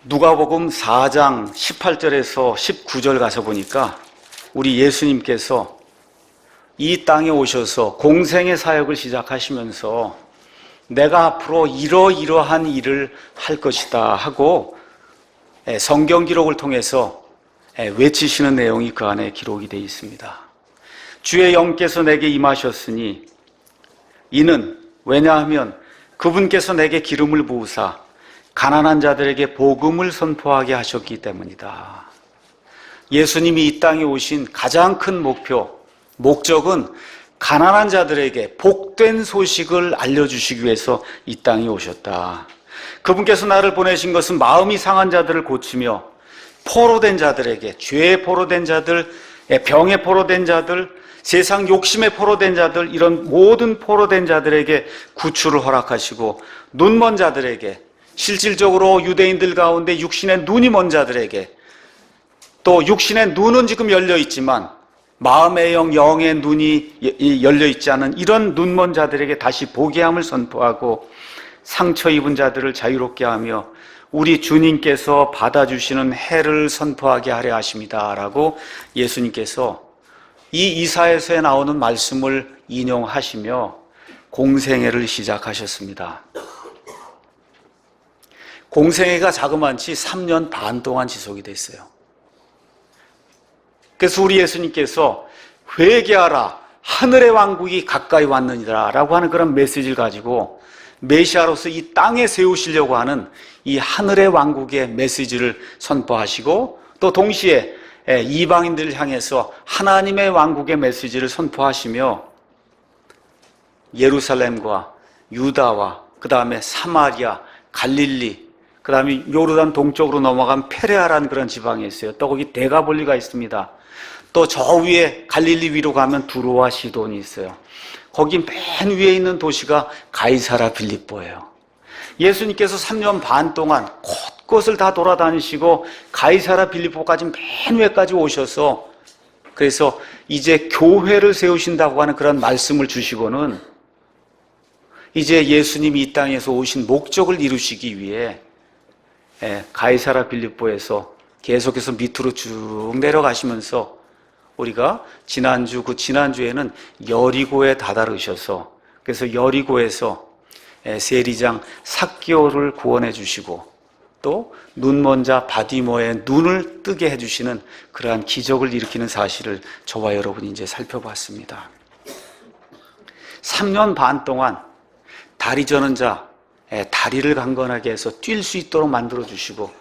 누가복음 4장 18절에서 19절 가서 보니까 우리 예수님께서 이 땅에 오셔서 공생의 사역을 시작하시면서 내가 앞으로 이러이러한 일을 할 것이다 하고 성경 기록을 통해서 외치시는 내용이 그 안에 기록이 되어 있습니다. 주의 영께서 내게 임하셨으니 이는 왜냐하면 그분께서 내게 기름을 부으사 가난한 자들에게 복음을 선포하게 하셨기 때문이다. 예수님이 이 땅에 오신 가장 큰 목적은 가난한 자들에게 복된 소식을 알려주시기 위해서 이 땅에 오셨다. 그분께서 나를 보내신 것은 마음이 상한 자들을 고치며 포로된 자들에게, 죄에 포로된 자들, 병에 포로된 자들, 세상 욕심에 포로된 자들, 이런 모든 포로된 자들에게 구출을 허락하시고 눈먼 자들에게, 실질적으로 유대인들 가운데 육신의 눈이 먼 자들에게, 또 육신의 눈은 지금 열려 있지만 마음의 영의 눈이 열려 있지 않은 이런 눈먼 자들에게 다시 보게 함을 선포하고 상처 입은 자들을 자유롭게 하며 우리 주님께서 받아주시는 해를 선포하게 하려 하십니다 라고 예수님께서 이 이사야서에 나오는 말씀을 인용하시며 공생애를 시작하셨습니다. 공생애가 자그마치 3년 반 동안 지속이 됐어요. 그래서 우리 예수님께서 회개하라, 하늘의 왕국이 가까이 왔느니라 라고 하는 그런 메시지를 가지고 메시아로서 이 땅에 세우시려고 하는 이 하늘의 왕국의 메시지를 선포하시고 또 동시에 이방인들을 향해서 하나님의 왕국의 메시지를 선포하시며 예루살렘과 유다와 그 다음에 사마리아, 갈릴리, 그 다음에 요르단 동쪽으로 넘어간 페레아라는 그런 지방에 있어요. 또 거기 데가볼리가 있습니다. 또 저 위에 갈릴리 위로 가면 두로와 시돈이 있어요. 거기 맨 위에 있는 도시가 가이사라 빌립보예요. 예수님께서 3년 반 동안 곳곳을 다 돌아다니시고 가이사라 빌립보까지 맨 위에까지 오셔서 그래서 이제 교회를 세우신다고 하는 그런 말씀을 주시고는 이제 예수님이 이 땅에서 오신 목적을 이루시기 위해 가이사라 빌립보에서 계속해서 밑으로 쭉 내려가시면서 우리가 지난주에는 여리고에 다다르셔서 그래서 여리고에서 세리장 삭개오를 구원해 주시고 또 눈먼 자 바디모의 눈을 뜨게 해주시는 그러한 기적을 일으키는 사실을 저와 여러분이 이제 살펴봤습니다. 3년 반 동안 다리 저는 자 다리를 강건하게 해서 뛸 수 있도록 만들어 주시고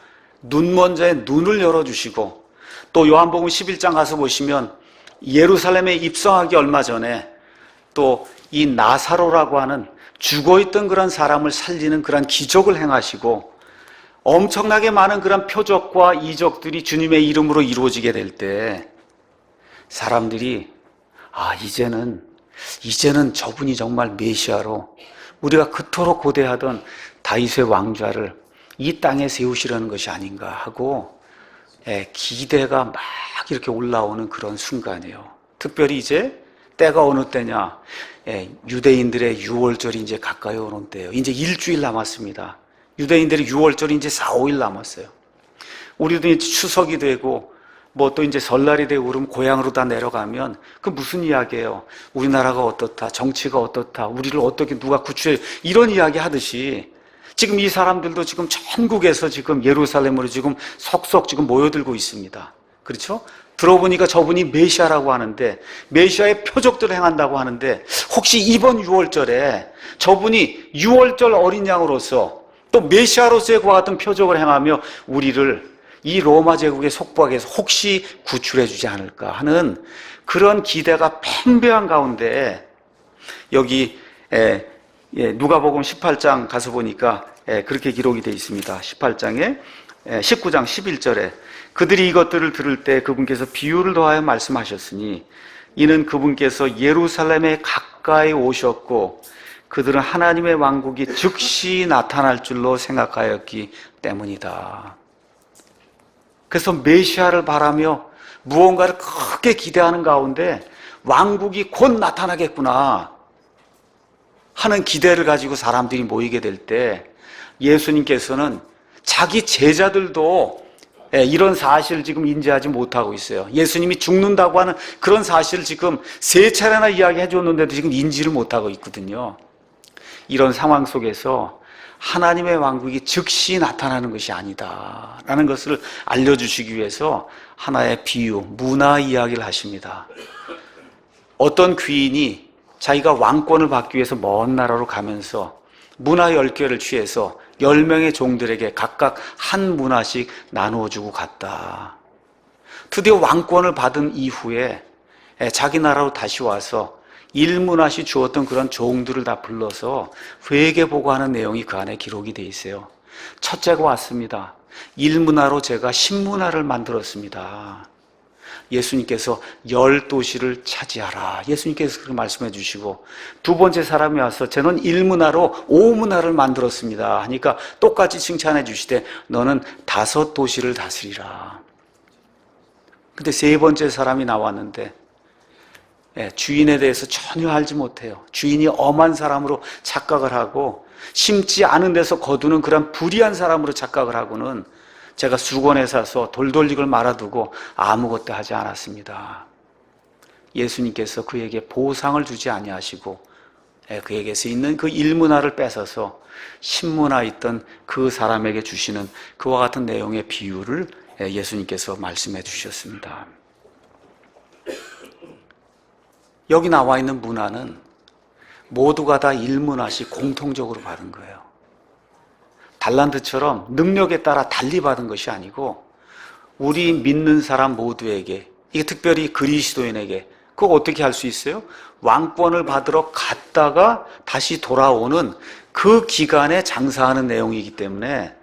눈먼 자의 눈을 열어 주시고 또 요한복음 11장 가서 보시면 예루살렘에 입성하기 얼마 전에 또 이 나사로라고 하는 죽어있던 그런 사람을 살리는 그런 기적을 행하시고 엄청나게 많은 그런 표적과 이적들이 주님의 이름으로 이루어지게 될 때 사람들이 이제는 저분이 정말 메시아로 우리가 그토록 고대하던 다윗의 왕좌를 이 땅에 세우시려는 것이 아닌가 하고 기대가 막 이렇게 올라오는 그런 순간이에요. 특별히 이제 때가 어느 때냐, 유대인들의 유월절이 이제 가까이 오는 때예요. 이제 일주일 남았습니다. 유대인들의 유월절이 이제 4, 5일 남았어요. 우리도 이제 추석이 되고 뭐 또 이제 설날이 되고 그러면 고향으로 다 내려가면 그 무슨 이야기예요? 우리나라가 어떻다, 정치가 어떻다, 우리를 어떻게 누가 구출해, 이런 이야기 하듯이 지금 이 사람들도 지금 전국에서 지금 예루살렘으로 지금 속속 지금 모여들고 있습니다. 그렇죠? 들어보니까 저분이 메시아라고 하는데 메시아의 표적들을 행한다고 하는데 혹시 이번 6월절에 저분이 6월절 어린 양으로서 또 메시아로서의 그와 같은 표적을 행하며 우리를 이 로마 제국의 속박에서 혹시 구출해 주지 않을까 하는 그런 기대가 팽배한 가운데 여기 누가복음 18장 가서 보니까 그렇게 기록이 되어 있습니다. 18장에 19장 11절에 그들이 이것들을 들을 때 그분께서 비유를 더하여 말씀하셨으니 이는 그분께서 예루살렘에 가까이 오셨고 그들은 하나님의 왕국이 즉시 나타날 줄로 생각하였기 때문이다. 그래서 메시아를 바라며 무언가를 크게 기대하는 가운데 왕국이 곧 나타나겠구나 하는 기대를 가지고 사람들이 모이게 될 때 예수님께서는 자기 제자들도 이런 사실을 지금 인지하지 못하고 있어요. 예수님이 죽는다고 하는 그런 사실을 지금 3차례나 이야기해 줬는데도 지금 인지를 못하고 있거든요. 이런 상황 속에서 하나님의 왕국이 즉시 나타나는 것이 아니다 라는 것을 알려주시기 위해서 하나의 비유, 문화 이야기를 하십니다. 어떤 귀인이 자기가 왕권을 받기 위해서 먼 나라로 가면서 문화 10개를 취해서 10명의 종들에게 각각 한 문화씩 나누어주고 갔다. 드디어 왕권을 받은 이후에 자기 나라로 다시 와서 1문화씩 주었던 그런 종들을 다 불러서 회개 보고하는 내용이 그 안에 기록이 돼 있어요. 첫째가 왔습니다. 1문화로 제가 10문화를 만들었습니다. 예수님께서 10도시를 차지하라. 예수님께서 그렇게 말씀해 주시고, 두 번째 사람이 와서 저는 1문화로 5문화를 만들었습니다 하니까 똑같이 칭찬해 주시되 너는 5도시를 다스리라. 근데 세 번째 사람이 나왔는데 주인에 대해서 전혀 알지 못해요. 주인이 엄한 사람으로 착각을 하고 심지 않은 데서 거두는 그런 불의한 사람으로 착각을 하고는 제가 수건에 사서 돌돌리걸 말아두고 아무것도 하지 않았습니다. 예수님께서 그에게 보상을 주지 아니하시고 그에게서 있는 그 1문화를 뺏어서 10문화 있던 그 사람에게 주시는 그와 같은 내용의 비유를 예수님께서 말씀해 주셨습니다. 여기 나와 있는 문화는 모두가 다 1문화씩 공통적으로 받은 거예요. 달란트처럼 능력에 따라 달리 받은 것이 아니고 우리 믿는 사람 모두에게, 이게 특별히 그리스도인에게, 그거 어떻게 할 수 있어요? 왕권을 받으러 갔다가 다시 돌아오는 그 기간에 장사하는 내용이기 때문에,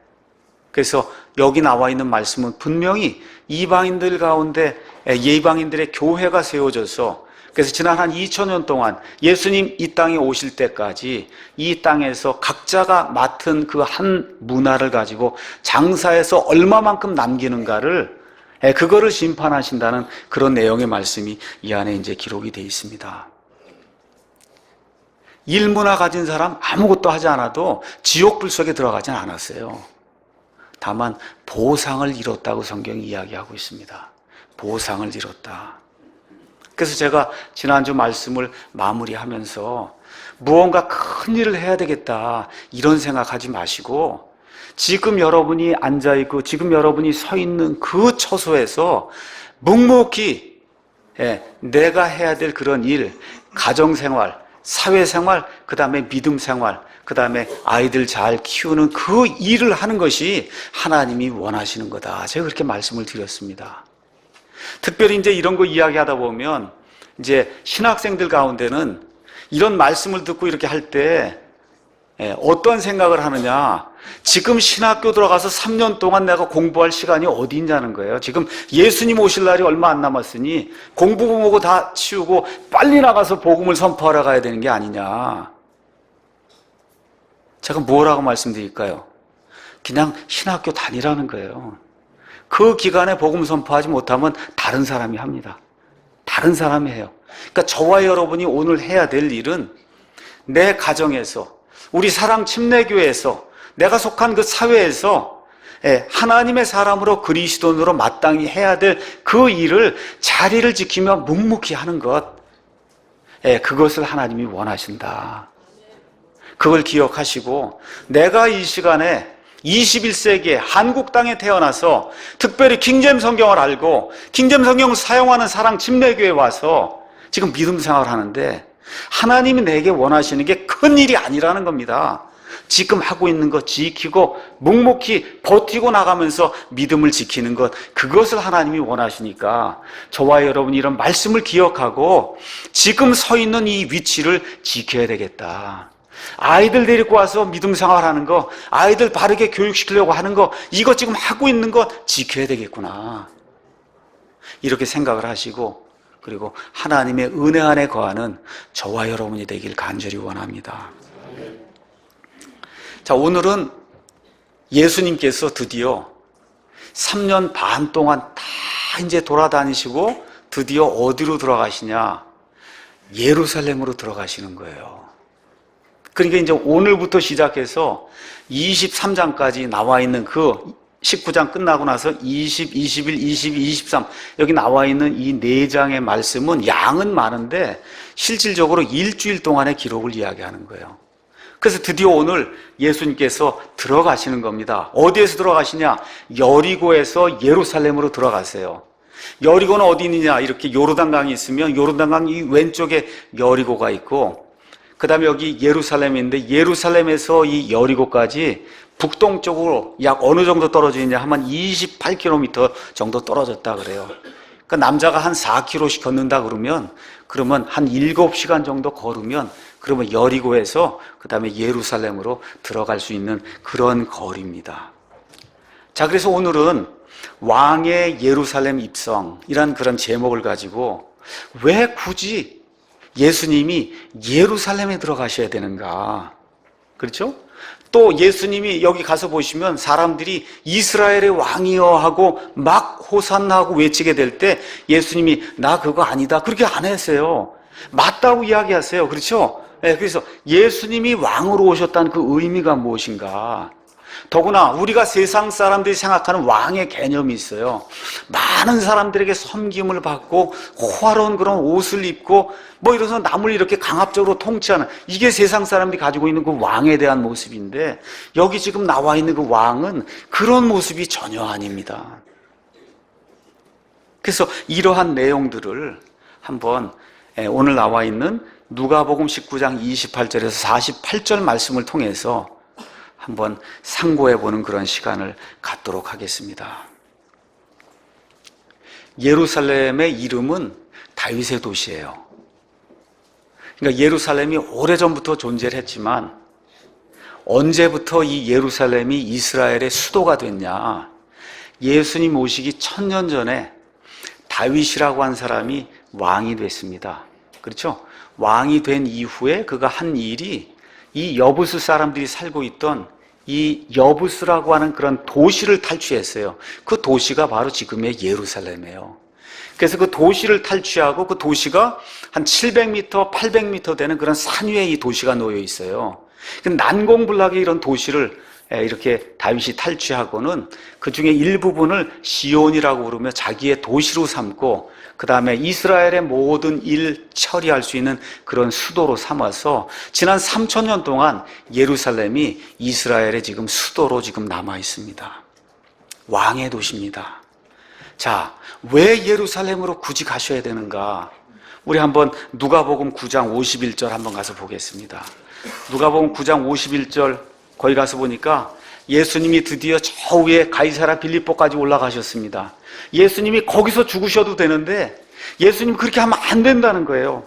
그래서 여기 나와 있는 말씀은 분명히 이방인들 가운데 이방인들의 교회가 세워져서, 그래서 지난 한 2000년 동안 예수님 이 땅에 오실 때까지 이 땅에서 각자가 맡은 그 한 문화를 가지고 장사해서 얼마만큼 남기는가를, 그거를 심판하신다는 그런 내용의 말씀이 이 안에 이제 기록이 되어 있습니다. 1문화 가진 사람 아무것도 하지 않아도 지옥 불 속에 들어가진 않았어요. 다만 보상을 잃었다고 성경이 이야기하고 있습니다. 보상을 잃었다. 그래서 제가 지난주 말씀을 마무리하면서 무언가 큰 일을 해야 되겠다 이런 생각하지 마시고, 지금 여러분이 앉아있고 지금 여러분이 서 있는 그 처소에서 묵묵히 내가 해야 될 그런 일, 가정생활, 사회생활, 그 다음에 믿음생활, 그 다음에 아이들 잘 키우는 그 일을 하는 것이 하나님이 원하시는 거다. 제가 그렇게 말씀을 드렸습니다. 특별히 이제 이런 거 이야기하다 보면 이제 신학생들 가운데는 이런 말씀을 듣고 이렇게 할 때 어떤 생각을 하느냐, 지금 신학교 들어가서 3년 동안 내가 공부할 시간이 어디 있냐는 거예요. 지금 예수님 오실 날이 얼마 안 남았으니 공부 보고 다 치우고 빨리 나가서 복음을 선포하러 가야 되는 게 아니냐. 제가 뭐라고 말씀드릴까요? 그냥 신학교 다니라는 거예요. 그 기간에 복음 선포하지 못하면 다른 사람이 합니다. 다른 사람이 해요. 그러니까 저와 여러분이 오늘 해야 될 일은 내 가정에서, 우리 사랑 침례교회에서, 내가 속한 그 사회에서 하나님의 사람으로 그리스도인으로 마땅히 해야 될 그 일을 자리를 지키며 묵묵히 하는 것, 그것을 하나님이 원하신다. 그걸 기억하시고, 내가 이 시간에 21세기에 한국 땅에 태어나서 특별히 킹제임 성경을 알고 킹제임 성경을 사용하는 사랑 침례교회에 와서 지금 믿음 생활을 하는데, 하나님이 내게 원하시는 게 큰 일이 아니라는 겁니다. 지금 하고 있는 것 지키고 묵묵히 버티고 나가면서 믿음을 지키는 것, 그것을 하나님이 원하시니까 저와 여러분이 이런 말씀을 기억하고 지금 서 있는 이 위치를 지켜야 되겠다. 아이들 데리고 와서 믿음 생활하는 거, 아이들 바르게 교육시키려고 하는 거, 이거 지금 하고 있는 거 지켜야 되겠구나, 이렇게 생각을 하시고, 그리고 하나님의 은혜 안에 거하는 저와 여러분이 되길 간절히 원합니다. 자, 오늘은 예수님께서 드디어 3년 반 동안 다 이제 돌아다니시고 드디어 어디로 들어가시냐? 예루살렘으로 들어가시는 거예요. 그러니까 이제 오늘부터 시작해서 23장까지 나와 있는 그 19장 끝나고 나서 20, 21, 22, 23 여기 나와 있는 이 4장의 말씀은 양은 많은데 실질적으로 일주일 동안의 기록을 이야기하는 거예요. 그래서 드디어 오늘 예수님께서 들어가시는 겁니다. 어디에서 들어가시냐? 여리고에서 예루살렘으로 들어가세요. 여리고는 어디 있느냐? 이렇게 요르단강이 있으면 요르단강 이 왼쪽에 여리고가 있고, 그 다음에 여기 예루살렘인데 예루살렘에서 이 여리고까지 북동쪽으로 약 어느 정도 떨어져 있냐 하면 28km 정도 떨어졌다 그래요. 그러니까 남자가 한 4km씩 걷는다 그러면 한 7시간 정도 걸으면 그러면 여리고에서 그 다음에 예루살렘으로 들어갈 수 있는 그런 거리입니다. 자, 그래서 오늘은 왕의 예루살렘 입성이란 그런 제목을 가지고 왜 굳이 예수님이 예루살렘에 들어가셔야 되는가? 그렇죠? 또 예수님이 여기 가서 보시면 사람들이 이스라엘의 왕이여 하고 막 호산나하고 외치게 될 때 예수님이 나 그거 아니다 그렇게 안 했어요. 맞다고 이야기하세요. 그렇죠? 네, 그래서 예수님이 왕으로 오셨다는 그 의미가 무엇인가? 더구나 우리가 세상 사람들이 생각하는 왕의 개념이 있어요. 많은 사람들에게 섬김을 받고 호화로운 그런 옷을 입고 뭐 이래서 남을 이렇게 강압적으로 통치하는, 이게 세상 사람들이 가지고 있는 그 왕에 대한 모습인데 여기 지금 나와 있는 그 왕은 그런 모습이 전혀 아닙니다. 그래서 이러한 내용들을 한번 오늘 나와 있는 누가복음 19장 28절에서 48절 말씀을 통해서 한번 상고해보는 그런 시간을 갖도록 하겠습니다. 예루살렘의 이름은 다윗의 도시예요. 그러니까 예루살렘이 오래전부터 존재를 했지만 언제부터 이 예루살렘이 이스라엘의 수도가 됐냐? 예수님 오시기 1000년 전에 다윗이라고 한 사람이 왕이 됐습니다. 그렇죠? 왕이 된 이후에 그가 한 일이 이 여부스 사람들이 살고 있던 이 여부스라고 하는 그런 도시를 탈취했어요. 그 도시가 바로 지금의 예루살렘이에요. 그래서 그 도시를 탈취하고 그 도시가 한 700m, 800m 되는 그런 산 위에 이 도시가 놓여 있어요. 난공불락의 이런 도시를 이렇게 다윗이 탈취하고는 그 중에 일부분을 시온이라고 부르며 자기의 도시로 삼고 그 다음에 이스라엘의 모든 일 처리할 수 있는 그런 수도로 삼아서 지난 3000년 동안 예루살렘이 이스라엘의 지금 수도로 지금 남아 있습니다. 왕의 도시입니다. 자, 왜 예루살렘으로 굳이 가셔야 되는가? 우리 한번 누가복음 9장 51절 한번 가서 보겠습니다. 누가복음 9장 51절 거기 가서 보니까 예수님이 드디어 저 위에 가이사랴 빌립보까지 올라가셨습니다. 예수님이 거기서 죽으셔도 되는데 예수님 그렇게 하면 안 된다는 거예요.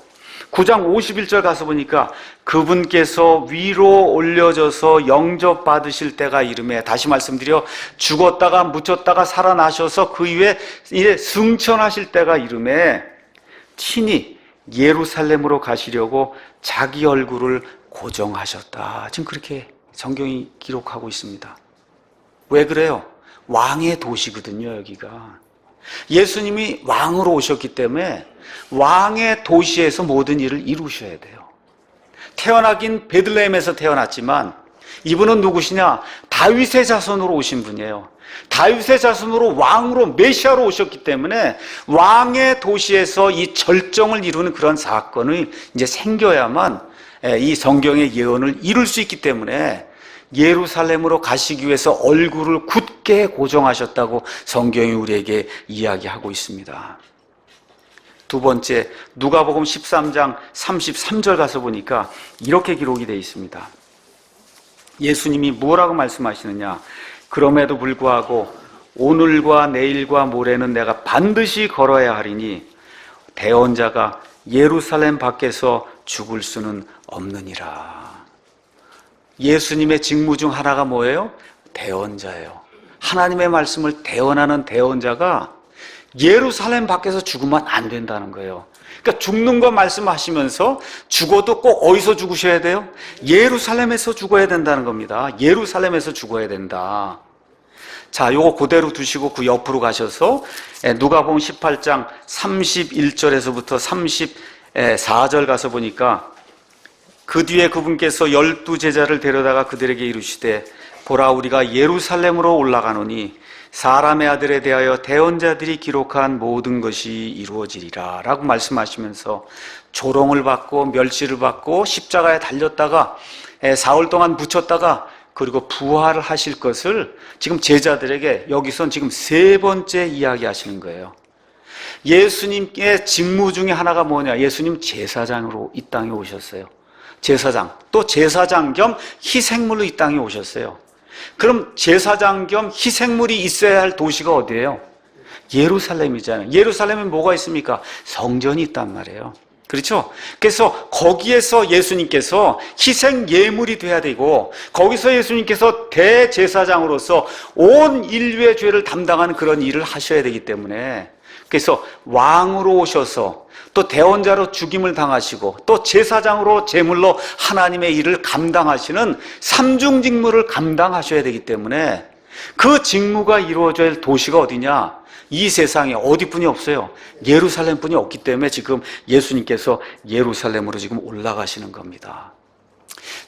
9장 51절 가서 보니까 그분께서 위로 올려져서 영접받으실 때가 이르매, 다시 말씀드려 죽었다가 묻혔다가 살아나셔서 그 위에 이제 승천하실 때가 이르매 친히 예루살렘으로 가시려고 자기 얼굴을 고정하셨다. 지금 그렇게 성경이 기록하고 있습니다. 왜 그래요? 왕의 도시거든요, 여기가. 예수님이 왕으로 오셨기 때문에 왕의 도시에서 모든 일을 이루셔야 돼요. 태어나긴 베들레헴에서 태어났지만 이분은 누구시냐? 다윗의 자손으로 오신 분이에요. 다윗의 자손으로 왕으로 메시아로 오셨기 때문에 왕의 도시에서 이 절정을 이루는 그런 사건이 이제 생겨야만 이 성경의 예언을 이룰 수 있기 때문에 예루살렘으로 가시기 위해서 얼굴을 굳게 고정하셨다고 성경이 우리에게 이야기하고 있습니다. 두 번째, 누가복음 13장 33절 가서 보니까 이렇게 기록이 되어 있습니다. 예수님이 뭐라고 말씀하시느냐? 그럼에도 불구하고 오늘과 내일과 모레는 내가 반드시 걸어야 하리니 대언자가 예루살렘 밖에서 죽을 수는 없느니라. 예수님의 직무 중 하나가 뭐예요? 대언자예요. 하나님의 말씀을 대언하는 대언자가 예루살렘 밖에서 죽으면 안 된다는 거예요. 그러니까 죽는 거 말씀하시면서 죽어도 꼭 어디서 죽으셔야 돼요? 예루살렘에서 죽어야 된다는 겁니다. 예루살렘에서 죽어야 된다. 자, 요거 그대로 두시고 그 옆으로 가셔서 누가복음 18장 31절에서부터 34절 가서 보니까 그 뒤에 그분께서 12 제자를 데려다가 그들에게 이르시되 보라 우리가 예루살렘으로 올라가노니 사람의 아들에 대하여 대언자들이 기록한 모든 것이 이루어지리라 라고 말씀하시면서 조롱을 받고 멸시를 받고 십자가에 달렸다가 사흘 동안 묻혔다가 그리고 부활을 하실 것을 지금 제자들에게 여기선 지금 세 번째 이야기하시는 거예요. 예수님의 직무 중에 하나가 뭐냐? 예수님 제사장으로 이 땅에 오셨어요. 제사장, 또 제사장 겸 희생물로 이 땅에 오셨어요. 그럼 제사장 겸 희생물이 있어야 할 도시가 어디예요? 예루살렘이잖아요. 예루살렘에 뭐가 있습니까? 성전이 있단 말이에요. 그렇죠? 그래서 거기에서 예수님께서 희생 예물이 돼야 되고 거기서 예수님께서 대제사장으로서 온 인류의 죄를 담당하는 그런 일을 하셔야 되기 때문에 그래서 왕으로 오셔서 또 대언자로 죽임을 당하시고 또 제사장으로 제물로 하나님의 일을 감당하시는 삼중 직무를 감당하셔야 되기 때문에 그 직무가 이루어져야 할 도시가 어디냐? 이 세상에 어디뿐이 없어요. 예루살렘뿐이 없기 때문에 지금 예수님께서 예루살렘으로 지금 올라가시는 겁니다.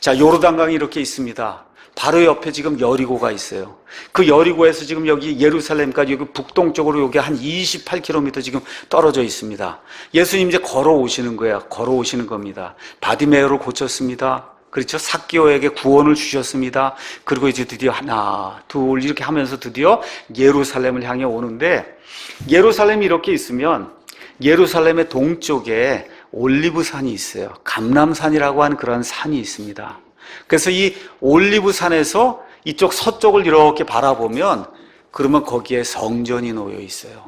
자, 요르단강이 이렇게 있습니다. 바로 옆에 지금 여리고가 있어요. 그 여리고에서 지금 여기 예루살렘까지 여기 북동쪽으로 여기 한 28km 지금 떨어져 있습니다. 예수님 이제 걸어오시는 거야. 걸어오시는 겁니다. 바디메오를 고쳤습니다. 그렇죠? 삭개오에게 구원을 주셨습니다. 그리고 이제 드디어 하나, 둘 이렇게 하면서 드디어 예루살렘을 향해 오는데 예루살렘이 이렇게 있으면 예루살렘의 동쪽에 올리브산이 있어요. 감람산이라고 하는 그런 산이 있습니다. 그래서 이 올리브산에서 이쪽 서쪽을 이렇게 바라보면 그러면 거기에 성전이 놓여 있어요.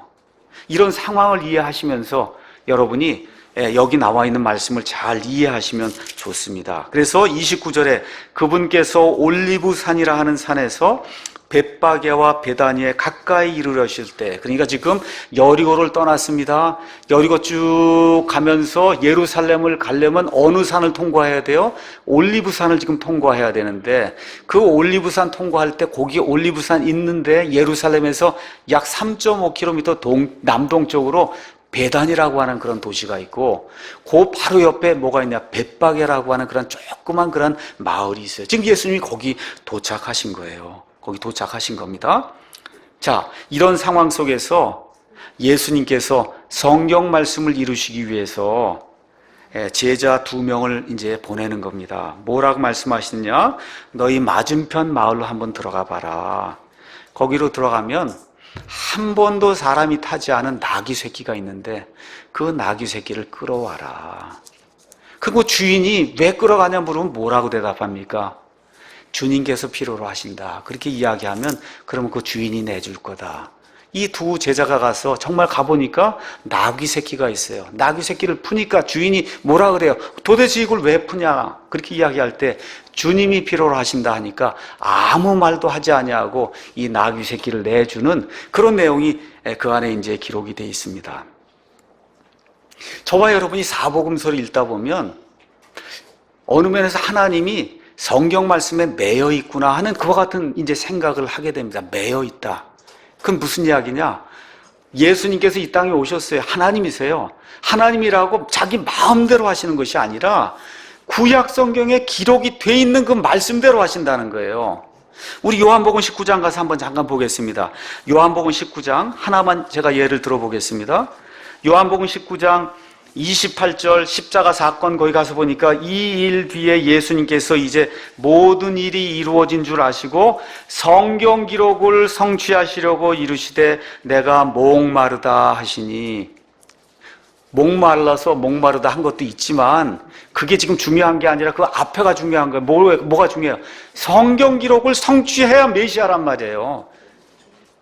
이런 상황을 이해하시면서 여러분이 여기 나와 있는 말씀을 잘 이해하시면 좋습니다. 그래서 29절에 그분께서 올리브산이라 하는 산에서 벳바게와 베다니에 가까이 이르러실 때, 그러니까 지금 여리고를 떠났습니다. 여리고 쭉 가면서 예루살렘을 가려면 어느 산을 통과해야 돼요? 올리브산을 지금 통과해야 되는데 그 올리브산 통과할 때 거기 올리브산 있는데 예루살렘에서 약 3.5km 남동쪽으로 베단이라고 하는 그런 도시가 있고 그 바로 옆에 뭐가 있냐? 벳바게라고 하는 그런 조그만 그런 마을이 있어요. 지금 예수님이 거기 도착하신 거예요. 거기 도착하신 겁니다. 자, 이런 상황 속에서 예수님께서 성경 말씀을 이루시기 위해서 제자 2명을 이제 보내는 겁니다. 뭐라고 말씀하시느냐? 너희 맞은편 마을로 한번 들어가 봐라. 거기로 들어가면 한 번도 사람이 타지 않은 나귀 새끼가 있는데 그 나귀 새끼를 끌어와라. 그리고 주인이 왜 끌어가냐 물으면 뭐라고 대답합니까? 주님께서 필요로 하신다. 그렇게 이야기하면 그러면 그 주인이 내줄 거다. 이 두 제자가 가서 정말 가보니까 나귀 새끼가 있어요. 나귀 새끼를 푸니까 주인이 뭐라 그래요? 도대체 이걸 왜 푸냐? 그렇게 이야기할 때 주님이 필요로 하신다 하니까 아무 말도 하지 아니하고 이 나귀 새끼를 내주는 그런 내용이 그 안에 이제 기록이 되어 있습니다. 저와 여러분이 사복음서를 읽다 보면 어느 면에서 하나님이 성경 말씀에 매여 있구나 하는 그와 같은 이제 생각을 하게 됩니다. 매여 있다. 그건 무슨 이야기냐? 예수님께서 이 땅에 오셨어요. 하나님이세요. 하나님이라고 자기 마음대로 하시는 것이 아니라 구약 성경에 기록이 돼 있는 그 말씀대로 하신다는 거예요. 우리 요한복음 19장 가서 한번 잠깐 보겠습니다. 요한복음 19장 하나만 제가 예를 들어보겠습니다. 요한복음 19장 28절 십자가 사건 거기 가서 보니까 이 일 뒤에 예수님께서 이제 모든 일이 이루어진 줄 아시고 성경 기록을 성취하시려고 이르시되 내가 목마르다 하시니, 목마르다 한 것도 있지만 그게 지금 중요한 게 아니라 그 앞에가 중요한 거예요. 뭐가 중요해요? 성경 기록을 성취해야 메시아란 말이에요.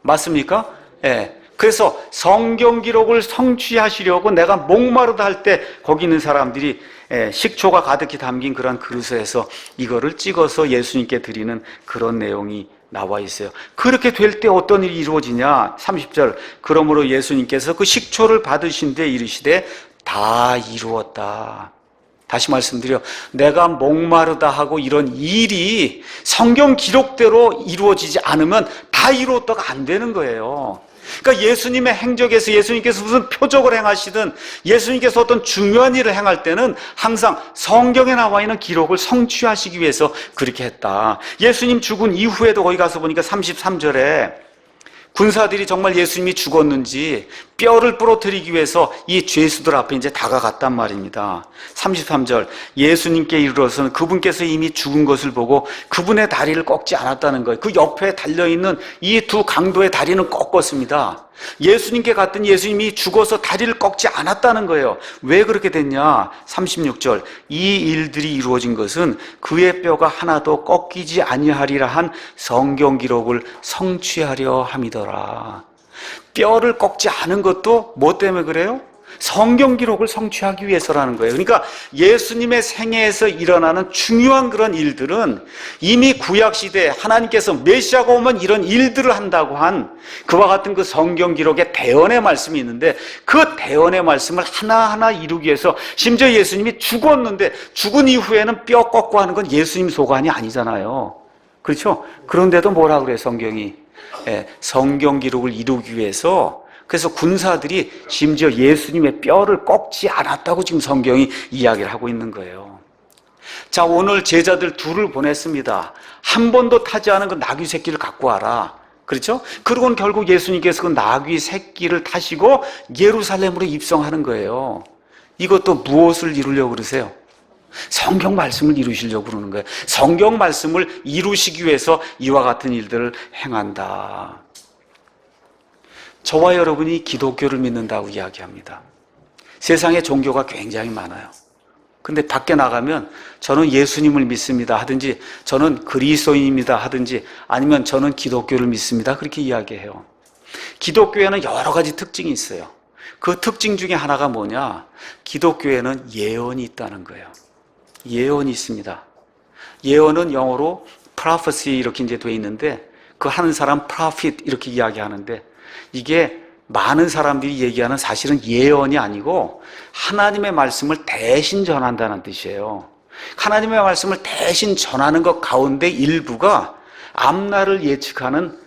맞습니까? 예. 그래서 성경 기록을 성취하시려고 내가 목마르다 할 때 거기 있는 사람들이 식초가 가득히 담긴 그런 그릇에서 이거를 찍어서 예수님께 드리는 그런 내용이 나와 있어요. 그렇게 될 때 어떤 일이 이루어지냐? 30절 그러므로 예수님께서 그 식초를 받으신 데 이르시되 다 이루었다. 다시 말씀드려, 내가 목마르다 하고 이런 일이 성경 기록대로 이루어지지 않으면 다 이루었다가 안 되는 거예요. 그러니까 예수님의 행적에서 예수님께서 무슨 표적을 행하시든 예수님께서 어떤 중요한 일을 행할 때는 항상 성경에 나와 있는 기록을 성취하시기 위해서 그렇게 했다. 예수님 죽은 이후에도 거기 가서 보니까 33절에 군사들이 정말 예수님이 죽었는지 뼈를 부러뜨리기 위해서 이 죄수들 앞에 이제 다가갔단 말입니다. 33절, 예수님께 이르러서는 그분께서 이미 죽은 것을 보고 그분의 다리를 꺾지 않았다는 거예요. 그 옆에 달려있는 이 두 강도의 다리는 꺾었습니다. 예수님께 갔더니 예수님이 죽어서 다리를 꺾지 않았다는 거예요. 왜 그렇게 됐냐? 36절, 이 일들이 이루어진 것은 그의 뼈가 하나도 꺾이지 아니하리라 한 성경 기록을 성취하려 함이더라. 뼈를 꺾지 않은 것도 뭐 때문에 그래요? 성경 기록을 성취하기 위해서라는 거예요. 그러니까 예수님의 생애에서 일어나는 중요한 그런 일들은 이미 구약시대에 하나님께서 메시아가 오면 이런 일들을 한다고 한 그와 같은 그 성경 기록의 대언의 말씀이 있는데 그 대언의 말씀을 하나하나 이루기 위해서 심지어 예수님이 죽었는데 죽은 이후에는 뼈 꺾고 하는 건 예수님 소관이 아니잖아요. 그렇죠? 그런데도 뭐라 그래요, 성경이? 성경 기록을 이루기 위해서 그래서 군사들이 심지어 예수님의 뼈를 꺾지 않았다고 지금 성경이 이야기를 하고 있는 거예요. 자, 오늘 제자들 둘을 보냈습니다. 한 번도 타지 않은 그 나귀 새끼를 갖고 와라. 그렇죠? 그리고는 결국 예수님께서 그 나귀 새끼를 타시고 예루살렘으로 입성하는 거예요. 이것도 무엇을 이루려고 그러세요? 성경 말씀을 이루시려고 그러는 거예요. 성경 말씀을 이루시기 위해서 이와 같은 일들을 행한다. 저와 여러분이 기독교를 믿는다고 이야기합니다. 세상에 종교가 굉장히 많아요. 근데 밖에 나가면 저는 예수님을 믿습니다 하든지 저는 그리스도인입니다 하든지 아니면 저는 기독교를 믿습니다 그렇게 이야기해요. 기독교에는 여러 가지 특징이 있어요. 그 특징 중에 하나가 뭐냐? 기독교에는 예언이 있다는 거예요. 예언이 있습니다. 예언은 영어로 prophecy 이렇게 이제 돼 있는데 그 하는 사람 prophet 이렇게 이야기하는데 이게 많은 사람들이 얘기하는 사실은 예언이 아니고 하나님의 말씀을 대신 전한다는 뜻이에요. 하나님의 말씀을 대신 전하는 것 가운데 일부가 앞날을 예측하는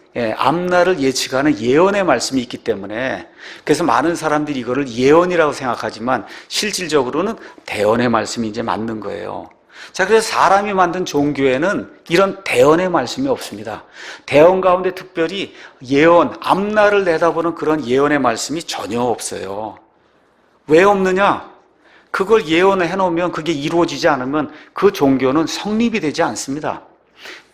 예언의 말씀이 있기 때문에 그래서 많은 사람들이 이거를 예언이라고 생각하지만 실질적으로는 대언의 말씀이 이제 맞는 거예요. 자, 그래서 사람이 만든 종교에는 이런 대언의 말씀이 없습니다. 대언 가운데 특별히 예언, 앞날을 내다보는 그런 예언의 말씀이 전혀 없어요. 왜 없느냐? 그걸 예언을 해놓으면 그게 이루어지지 않으면 그 종교는 성립이 되지 않습니다.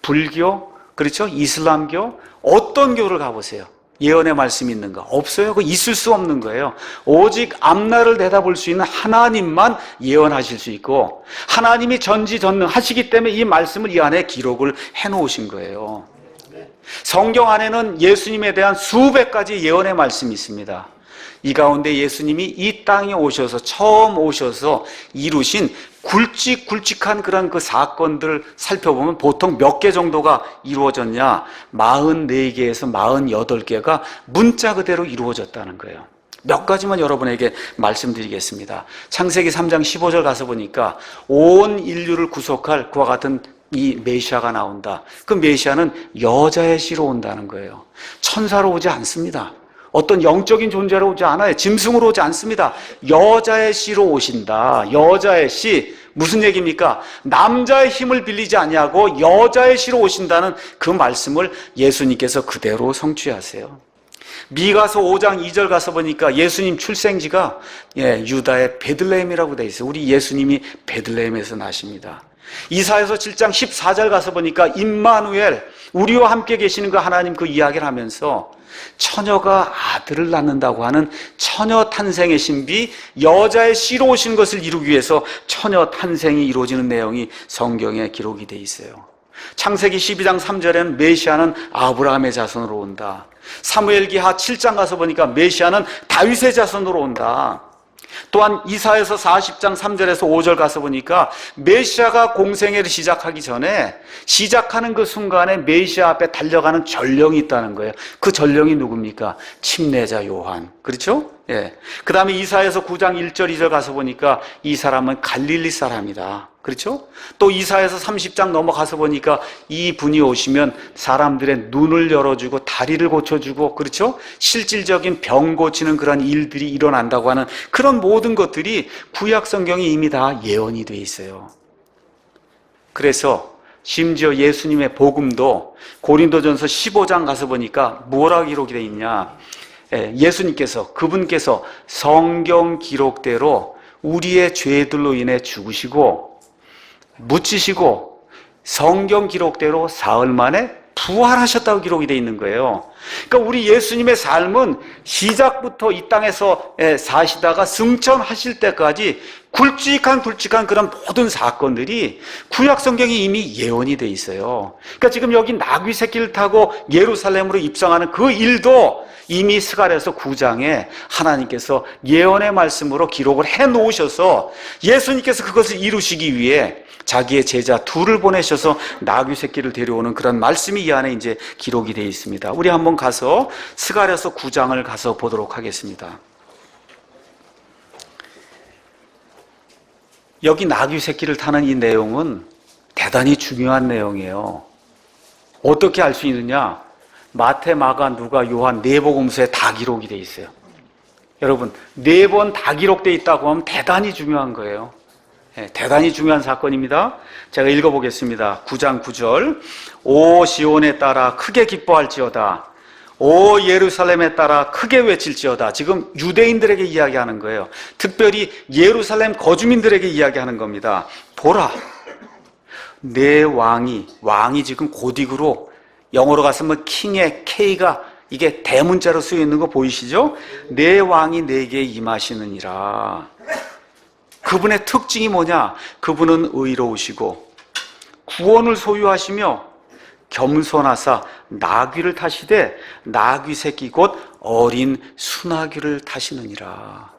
불교, 그렇죠? 이슬람교, 어떤 교를 가보세요. 예언의 말씀이 있는가? 없어요. 그거 있을 수 없는 거예요. 오직 앞날을 내다볼 수 있는 하나님만 예언하실 수 있고 하나님이 전지전능하시기 때문에 이 말씀을 이 안에 기록을 해놓으신 거예요. 성경 안에는 예수님에 대한 수백 가지 예언의 말씀이 있습니다. 이 가운데 예수님이 이 땅에 오셔서 처음 오셔서 이루신 굵직굵직한 그런 그 사건들을 살펴보면 보통 몇 개 정도가 이루어졌냐? 44개에서 48개가 문자 그대로 이루어졌다는 거예요. 몇 가지만 여러분에게 말씀드리겠습니다. 창세기 3장 15절 가서 보니까 온 인류를 구속할 그와 같은 이 메시아가 나온다. 그 메시아는 여자의 씨로 온다는 거예요. 천사로 오지 않습니다. 어떤 영적인 존재로 오지 않아요. 짐승으로 오지 않습니다. 여자의 씨로 오신다. 여자의 씨. 무슨 얘기입니까? 남자의 힘을 빌리지 아니하고 여자의 씨로 오신다는 그 말씀을 예수님께서 그대로 성취하세요. 미가서 5장 2절 가서 보니까 예수님 출생지가 유다의 베들레헴이라고 돼 있어요. 우리 예수님이 베들레헴에서 나십니다. 이사야서 7장 14절 가서 보니까 임마누엘, 우리와 함께 계시는 그 하나님 그 이야기를 하면서 처녀가 아들을 낳는다고 하는 처녀 탄생의 신비, 여자의 씨로 오신 것을 이루기 위해서 처녀 탄생이 이루어지는 내용이 성경에 기록이 돼 있어요. 창세기 12장 3절에는 메시아는 아브라함의 자손으로 온다. 사무엘기하 7장 가서 보니까 메시아는 다윗의 자손으로 온다. 또한 이사야서 40장 3절에서 5절 가서 보니까 메시아가 공생애를 시작하기 전에 시작하는 그 순간에 메시아 앞에 달려가는 전령이 있다는 거예요. 그 전령이 누굽니까? 침례자 요한. 그렇죠? 예. 그 다음에 이사야서 9장 1절 2절 가서 보니까 이 사람은 갈릴리 사람이다. 그렇죠? 또 이사야서 30장 넘어가서 보니까 이 분이 오시면 사람들의 눈을 열어주고 다리를 고쳐주고, 그렇죠? 실질적인 병 고치는 그런 일들이 일어난다고 하는 그런 모든 것들이 구약 성경에 이미 다 예언이 돼 있어요. 그래서 심지어 예수님의 복음도 고린도전서 15장 가서 보니까 뭐라고 기록이 돼 있냐? 예수님께서, 그분께서 성경 기록대로 우리의 죄들로 인해 죽으시고 묻히시고 성경 기록대로 사흘 만에 부활하셨다고 기록이 되어 있는 거예요. 그러니까 우리 예수님의 삶은 시작부터 이 땅에서 사시다가 승천하실 때까지 굵직한 그런 모든 사건들이 구약 성경에 이미 예언이 되어 있어요. 그러니까 지금 여기 나귀 새끼를 타고 예루살렘으로 입성하는 그 일도 이미 스가랴서 9장에 하나님께서 예언의 말씀으로 기록을 해 놓으셔서 예수님께서 그것을 이루시기 위해 자기의 제자 둘을 보내셔서 나귀 새끼를 데려오는 그런 말씀이 이 안에 이제 기록이 되어 있습니다. 우리 한번 가서 스가랴서 9장을 가서 보도록 하겠습니다. 여기 나귀 새끼를 타는 이 내용은 대단히 중요한 내용이에요. 어떻게 알 수 있느냐? 마태, 마가, 누가, 요한 네 복음서에 다 기록이 되어 있어요. 여러분, 4번 다 기록되어 있다고 하면 대단히 중요한 거예요. 대단히 중요한 사건입니다. 제가 읽어보겠습니다. 9장 9절. 오 시온에 따라 크게 기뻐할지어다. 오 예루살렘에 따라 크게 외칠지어다. 지금 유대인들에게 이야기하는 거예요. 특별히 예루살렘 거주민들에게 이야기하는 겁니다. 보라, 내 왕이 지금 고딕으로, 영어로 갔으면 킹의 K가 이게 대문자로 쓰여 있는 거 보이시죠? 내 왕이 내게 임하시느니라. 그분의 특징이 뭐냐? 그분은 의로우시고 구원을 소유하시며 겸손하사 나귀를 타시되 나귀 새끼 곧 어린 수나귀를 타시느니라.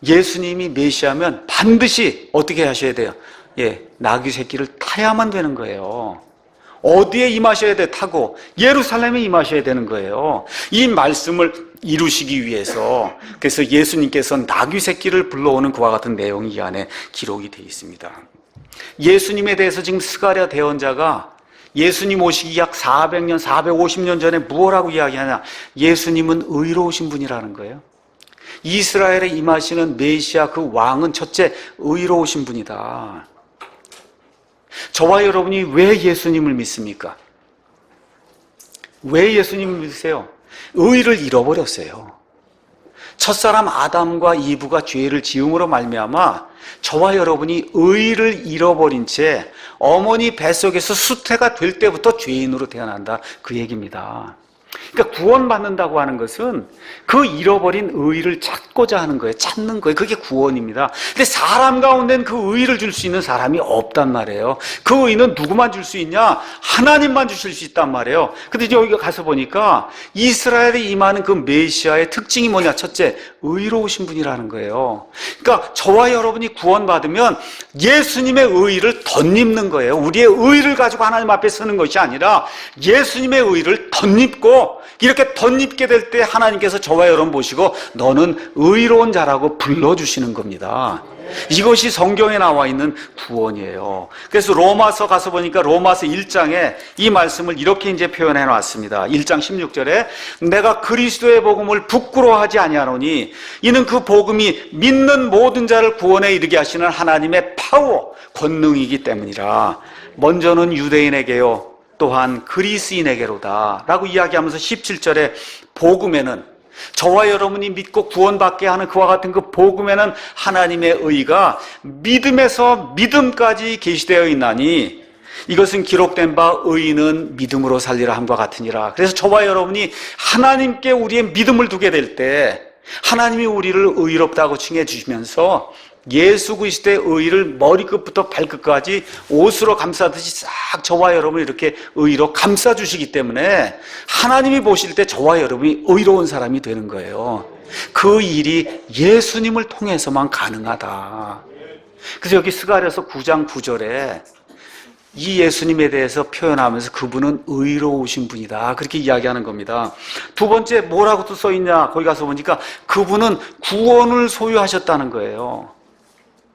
예수님이 메시아면 반드시 어떻게 하셔야 돼요? 나귀 새끼를 타야만 되는 거예요. 어디에 임하셔야 돼? 타고 예루살렘에 임하셔야 되는 거예요. 이 말씀을 이루시기 위해서, 그래서 예수님께서 나귀 새끼를 불러오는 그와 같은 내용이 이 안에 기록이 되어 있습니다. 예수님에 대해서 지금 스가랴 대언자가 예수님 오시기 약 400년, 450년 전에 무엇라고 이야기하냐? 예수님은 의로우신 분이라는 거예요. 이스라엘에 임하시는 메시아 그 왕은 첫째 의로우신 분이다. 저와 여러분이 왜 예수님을 믿습니까? 왜 예수님을 믿으세요? 의를 잃어버렸어요. 첫사람 아담과 이브가 죄를 지음으로 말미암아 저와 여러분이 의를 잃어버린 채 어머니 뱃속에서 수태가 될 때부터 죄인으로 태어난다, 그 얘기입니다. 그러니까 구원받는다고 하는 것은 그 잃어버린 의를 찾고자 하는 거예요. 찾는 거예요. 그게 구원입니다. 근데 사람 가운데는 그 의를 줄 수 있는 사람이 없단 말이에요. 그 의는 누구만 줄 수 있냐? 하나님만 주실 수 있단 말이에요. 근데 여기 가서 보니까 이스라엘에 임하는 그 메시아의 특징이 뭐냐? 첫째, 의로우신 분이라는 거예요. 그러니까 저와 여러분이 구원받으면 예수님의 의를 덧입는 거예요. 우리의 의를 가지고 하나님 앞에 서는 것이 아니라 예수님의 의를 덧입고, 이렇게 덧입게 될 때 하나님께서 저와 여러분 보시고 너는 의로운 자라고 불러주시는 겁니다. 이것이 성경에 나와 있는 구원이에요. 그래서 로마서 가서 보니까 로마서 1장에 이 말씀을 이렇게 이제 표현해 놨습니다. 1장 16절에 내가 그리스도의 복음을 부끄러워하지 아니하노니 이는 그 복음이 믿는 모든 자를 구원에 이르게 하시는 하나님의 파워, 권능이기 때문이라. 먼저는 유대인에게요, 또한 그리스인에게로다 라고 이야기하면서 17절에 복음에는, 저와 여러분이 믿고 구원받게 하는 그와 같은 그 복음에는 하나님의 의가 믿음에서 믿음까지 계시되어 있나니 이것은 기록된 바 의인은 믿음으로 살리라 함과 같으니라. 그래서 저와 여러분이 하나님께 우리의 믿음을 두게 될 때 하나님이 우리를 의롭다고 칭해 주시면서 예수 그리스도의 의를 머리끝부터 발끝까지 옷으로 감싸듯이 싹 저와 여러분을 이렇게 의로 감싸주시기 때문에 하나님이 보실 때 저와 여러분이 의로운 사람이 되는 거예요. 그 일이 예수님을 통해서만 가능하다. 그래서 여기 스가랴서 9장 9절에 이 예수님에 대해서 표현하면서 그분은 의로우신 분이다, 그렇게 이야기하는 겁니다. 두 번째 뭐라고 또 써있냐, 거기 가서 보니까 그분은 구원을 소유하셨다는 거예요.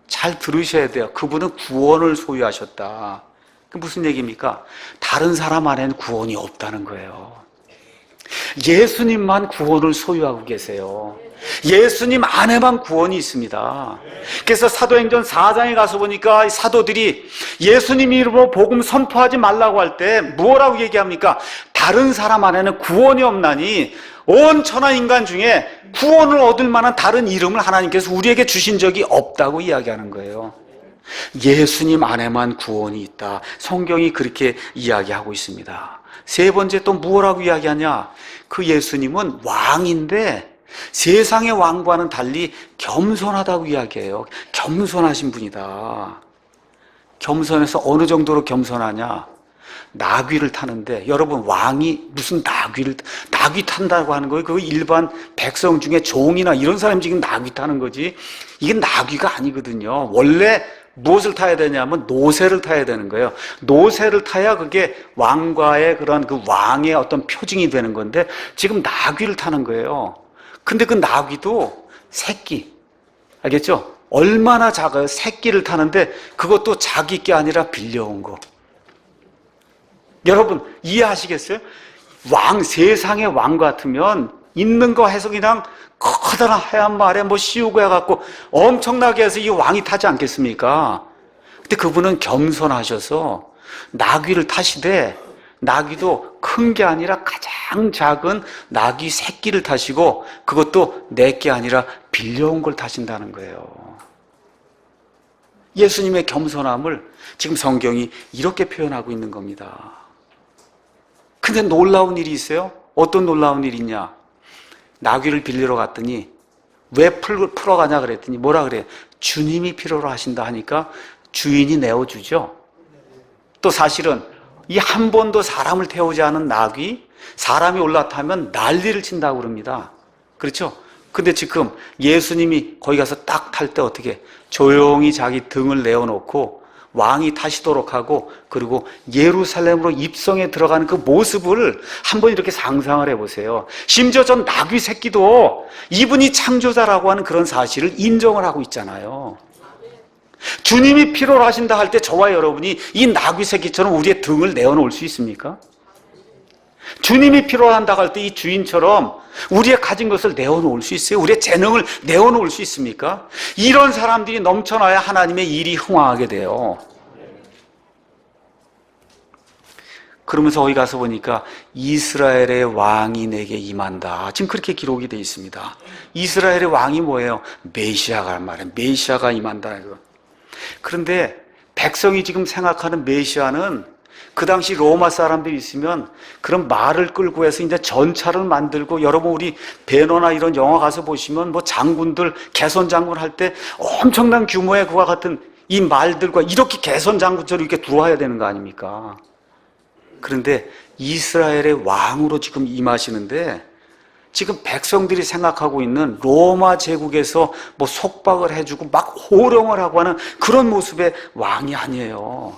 잘 들으셔야 돼요. 그분은 구원을 소유하셨다. 그 무슨 얘기입니까? 다른 사람 안에는 구원이 없다는 거예요. 예수님만 구원을 소유하고 계세요. 예수님 안에만 구원이 있습니다. 그래서 사도행전 4장에 가서 보니까 사도들이 예수님 이름으로 복음 선포하지 말라고 할 때 뭐라고 얘기합니까? 다른 사람 안에는 구원이 없나니 온 천하 인간 중에 구원을 얻을 만한 다른 이름을 하나님께서 우리에게 주신 적이 없다고 이야기하는 거예요. 예수님 안에만 구원이 있다. 성경이 그렇게 이야기하고 있습니다. 세 번째 또 뭐라고 이야기하냐? 그 예수님은 왕인데 세상의 왕과는 달리 겸손하다고 이야기해요. 겸손하신 분이다. 겸손해서 어느 정도로 겸손하냐? 나귀를 타는데, 여러분, 왕이 무슨 나귀 탄다고 하는 거예요? 그 일반 백성 중에 종이나 이런 사람이 지금 나귀 타는 거지, 이게 나귀가 아니거든요. 원래 무엇을 타야 되냐면 노새를 타야 되는 거예요. 노새를 타야 그게 왕과의 그런 그 왕의 어떤 표징이 되는 건데, 지금 나귀를 타는 거예요. 근데 그 나귀도 새끼, 알겠죠? 얼마나 작아요? 새끼를 타는데 그것도 자기 게 아니라 빌려온 거. 여러분 이해하시겠어요? 세상의 왕 같으면 있는 거 해서 그냥 커다란 하얀 말에 뭐 씌우고 해갖고 엄청나게 해서 이 왕이 타지 않겠습니까? 근데 그분은 겸손하셔서 나귀를 타시되, 나귀도 큰 게 아니라 가장 작은 나귀 새끼를 타시고, 그것도 내 게 아니라 빌려온 걸 타신다는 거예요. 예수님의 겸손함을 지금 성경이 이렇게 표현하고 있는 겁니다. 근데 놀라운 일이 있어요. 어떤 놀라운 일이 있냐? 나귀를 빌리러 갔더니 왜 풀어가냐 그랬더니 뭐라 그래요? 주님이 필요로 하신다 하니까 주인이 내어주죠. 또 사실은 이 한 번도 사람을 태우지 않은 나귀, 사람이 올라타면 난리를 친다고 그럽니다. 그렇죠? 근데 지금 예수님이 거기 가서 딱 탈 때 어떻게 조용히 자기 등을 내어놓고 왕이 타시도록 하고, 그리고 예루살렘으로 입성에 들어가는 그 모습을 한번 이렇게 상상을 해보세요. 심지어 전 나귀 새끼도 이분이 창조자라고 하는 그런 사실을 인정을 하고 있잖아요. 주님이 필요로 하신다 할 때 저와 여러분이 이 나귀 새끼처럼 우리의 등을 내어놓을 수 있습니까? 주님이 필요한다 할 때 이 주인처럼 우리의 가진 것을 내어놓을 수 있어요? 우리의 재능을 내어놓을 수 있습니까? 이런 사람들이 넘쳐나야 하나님의 일이 흥황하게 돼요. 그러면서 거기 가서 보니까 이스라엘의 왕이 내게 임한다. 지금 그렇게 기록이 되어 있습니다. 이스라엘의 왕이 뭐예요? 메시아가 말이에요. 메시아가 임한다. 그런데 백성이 지금 생각하는 메시아는 그 당시 로마 사람들이 있으면 그런 말을 끌고 해서 이제 전차를 만들고, 여러분 우리 배너나 이런 영화 가서 보시면 뭐 장군들 개선 장군 할 때 엄청난 규모의 그와 같은 이 말들과 이렇게 개선 장군처럼 이렇게 들어와야 되는 거 아닙니까? 그런데 이스라엘의 왕으로 지금 임하시는데, 지금 백성들이 생각하고 있는 로마 제국에서 뭐 속박을 해주고 막 호령을 하고 하는 그런 모습의 왕이 아니에요.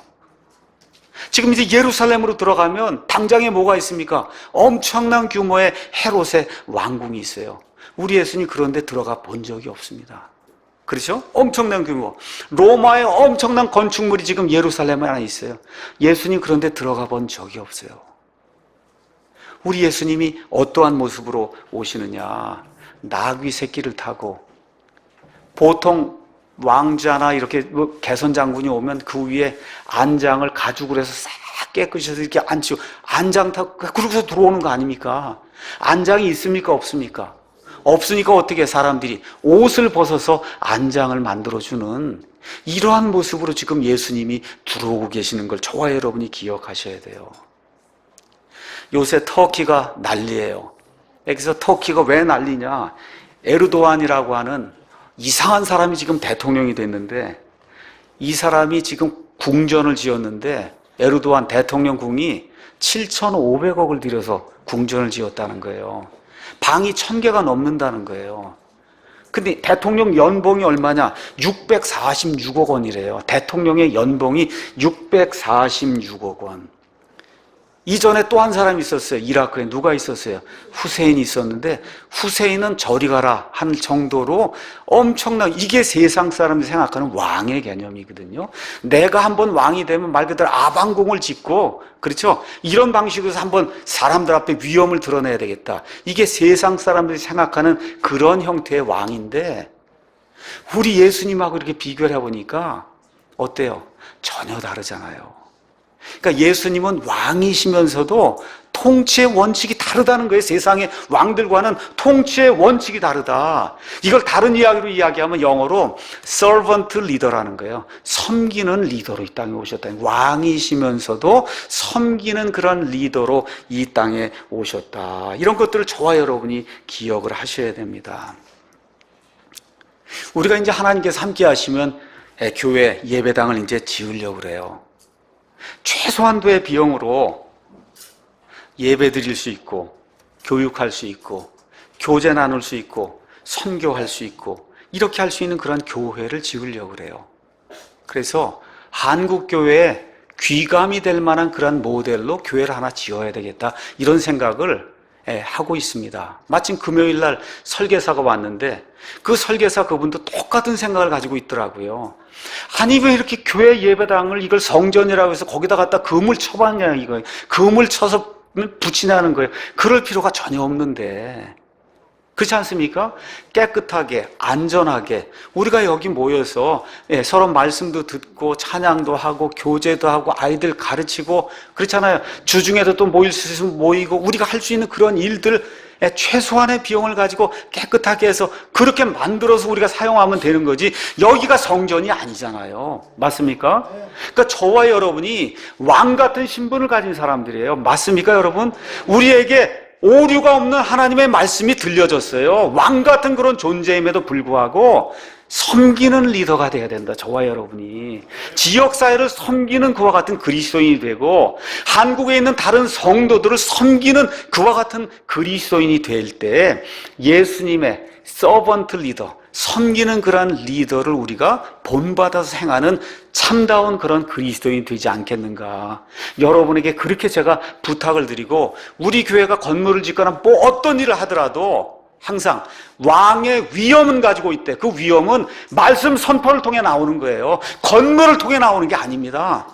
지금 이제 예루살렘으로 들어가면 당장에 뭐가 있습니까? 엄청난 규모의 헤롯의 왕궁이 있어요. 우리 예수님 그런데 들어가 본 적이 없습니다. 그렇죠? 엄청난 규모. 로마의 엄청난 건축물이 지금 예루살렘에 하나 있어요. 예수님 그런데 들어가 본 적이 없어요. 우리 예수님이 어떠한 모습으로 오시느냐? 나귀 새끼를 타고, 보통 왕자나 이렇게 개선 장군이 오면 그 위에 안장을 가죽으로 해서 싹 깨끗이 해서 이렇게 앉히고 안장 타고 그러고서 들어오는 거 아닙니까? 안장이 있습니까? 없습니까? 없으니까 어떻게 사람들이 옷을 벗어서 안장을 만들어주는 이러한 모습으로 지금 예수님이 들어오고 계시는 걸 저와 여러분이 기억하셔야 돼요. 요새 터키가 난리예요. 여기서 터키가 왜 난리냐? 에르도안이라고 하는 이상한 사람이 지금 대통령이 됐는데, 이 사람이 지금 궁전을 지었는데 에르도안 대통령 궁이 7,500억을 들여서 궁전을 지었다는 거예요. 방이 1,000개가 넘는다는 거예요. 근데 대통령 연봉이 얼마냐? 646억 원이래요. 대통령의 연봉이 646억 원. 이전에 또 한 사람이 있었어요. 이라크에 누가 있었어요? 후세인이 있었는데 후세인은 저리 가라 한 정도로 엄청난, 이게 세상 사람들이 생각하는 왕의 개념이거든요. 내가 한번 왕이 되면 말 그대로 아방궁을 짓고, 그렇죠? 이런 방식으로 한번 사람들 앞에 위엄을 드러내야 되겠다. 이게 세상 사람들이 생각하는 그런 형태의 왕인데 우리 예수님하고 이렇게 비교를 해보니까 어때요? 전혀 다르잖아요. 그러니까 예수님은 왕이시면서도 통치의 원칙이 다르다는 거예요. 세상의 왕들과는 통치의 원칙이 다르다. 이걸 다른 이야기로 이야기하면 영어로 servant leader라는 거예요. 섬기는 리더로 이 땅에 오셨다. 왕이시면서도 섬기는 그런 리더로 이 땅에 오셨다. 이런 것들을 저와 여러분이 기억을 하셔야 됩니다. 우리가 이제 하나님께서 함께 하시면 교회 예배당을 이제 지으려고 그래요. 최소한도의 비용으로 예배 드릴 수 있고, 교육할 수 있고, 교제 나눌 수 있고, 선교할 수 있고, 이렇게 할 수 있는 그런 교회를 지으려고 그래요. 그래서 한국교회에 귀감이 될 만한 그런 모델로 교회를 하나 지어야 되겠다, 이런 생각을 하고 있습니다. 마침 금요일 날 설계사가 왔는데 그 설계사 그분도 똑같은 생각을 가지고 있더라고요. 아니 왜 이렇게 교회 예배당을 이걸 성전이라고 해서 거기다 갖다 금을 쳐봤냐, 이거 금을 쳐서 붙이냐는 거예요. 그럴 필요가 전혀 없는데, 그렇지 않습니까? 깨끗하게 안전하게 우리가 여기 모여서 서로 말씀도 듣고 찬양도 하고 교제도 하고 아이들 가르치고 그렇잖아요. 주중에도 또 모일 수 있으면 모이고 우리가 할 수 있는 그런 일들 최소한의 비용을 가지고 깨끗하게 해서 그렇게 만들어서 우리가 사용하면 되는 거지, 여기가 성전이 아니잖아요. 맞습니까? 그러니까 저와 여러분이 왕 같은 신분을 가진 사람들이에요. 맞습니까 여러분? 우리에게 오류가 없는 하나님의 말씀이 들려졌어요. 왕 같은 그런 존재임에도 불구하고 섬기는 리더가 돼야 된다. 저와 여러분이 지역사회를 섬기는 그와 같은 그리스도인이 되고 한국에 있는 다른 성도들을 섬기는 그와 같은 그리스도인이 될 때 예수님의 서번트 리더, 섬기는 그런 리더를 우리가 본받아서 행하는 참다운 그런 그리스도인이 되지 않겠는가. 여러분에게 그렇게 제가 부탁을 드리고, 우리 교회가 건물을 짓거나 뭐 어떤 일을 하더라도 항상 왕의 위엄은 가지고 있대. 그 위엄은 말씀 선포를 통해 나오는 거예요. 건물을 통해 나오는 게 아닙니다.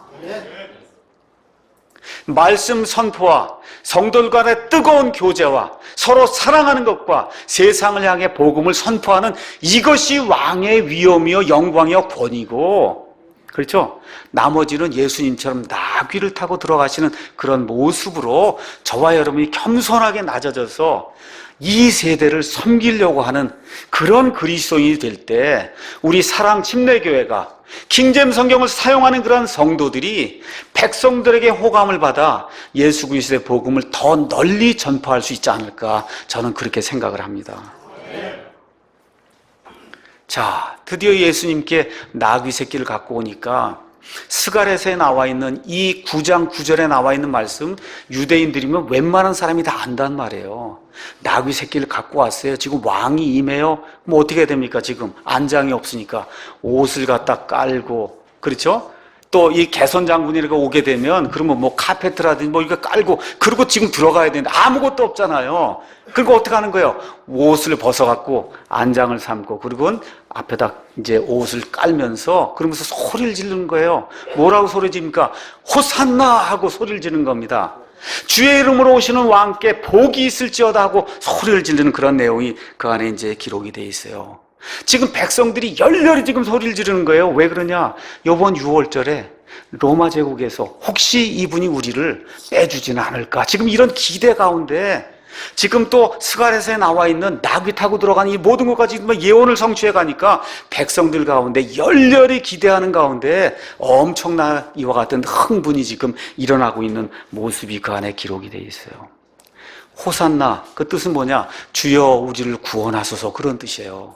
말씀 선포와 성도들 간의 뜨거운 교제와 서로 사랑하는 것과 세상을 향해 복음을 선포하는 이것이 왕의 위엄이요 영광이요 권위고, 그렇죠? 나머지는 예수님처럼 나귀를 타고 들어가시는 그런 모습으로 저와 여러분이 겸손하게 낮아져서 이 세대를 섬기려고 하는 그런 그리스도인이 될 때 우리 사랑 침례교회가 킹제임 성경을 사용하는 그런 성도들이 백성들에게 호감을 받아 예수 그리스도의 복음을 더 널리 전파할 수 있지 않을까, 저는 그렇게 생각을 합니다. 자, 드디어 예수님께 나귀 새끼를 갖고 오니까 스가랴서에 나와 있는 이 9장 9절에 나와 있는 말씀, 유대인들이면 웬만한 사람이 다 안단 말이에요. 나귀 새끼를 갖고 왔어요. 지금 왕이 임해요. 뭐 어떻게 됩니까? 지금 안장이 없으니까 옷을 갖다 깔고, 그렇죠? 또 이 개선 장군이라고 오게 되면 그러면 뭐 카페트라든지 뭐 이거 깔고, 그리고 지금 들어가야 되는데 아무것도 없잖아요. 그리고 어떻게 하는 거예요? 옷을 벗어갖고 안장을 삼고, 그리고 앞에다 이제 옷을 깔면서 그러면서 소리를 지르는 거예요. 뭐라고 소리 지릅니까? 호산나 하고 소리를 지르는 겁니다. 주의 이름으로 오시는 왕께 복이 있을지어다 하고 소리를 지르는 그런 내용이 그 안에 이제 기록이 돼 있어요. 지금 백성들이 열렬히 지금 소리를 지르는 거예요. 왜 그러냐? 이번 6월절에 로마 제국에서 혹시 이분이 우리를 빼주지는 않을까, 지금 이런 기대 가운데 지금 또 스가랴서에 나와 있는 나귀 타고 들어간 이 모든 것까지 예언을 성취해 가니까 백성들 가운데 열렬히 기대하는 가운데 엄청난 이와 같은 흥분이 지금 일어나고 있는 모습이 그 안에 기록이 되어 있어요. 호산나, 그 뜻은 뭐냐? 주여 우리를 구원하소서, 그런 뜻이에요.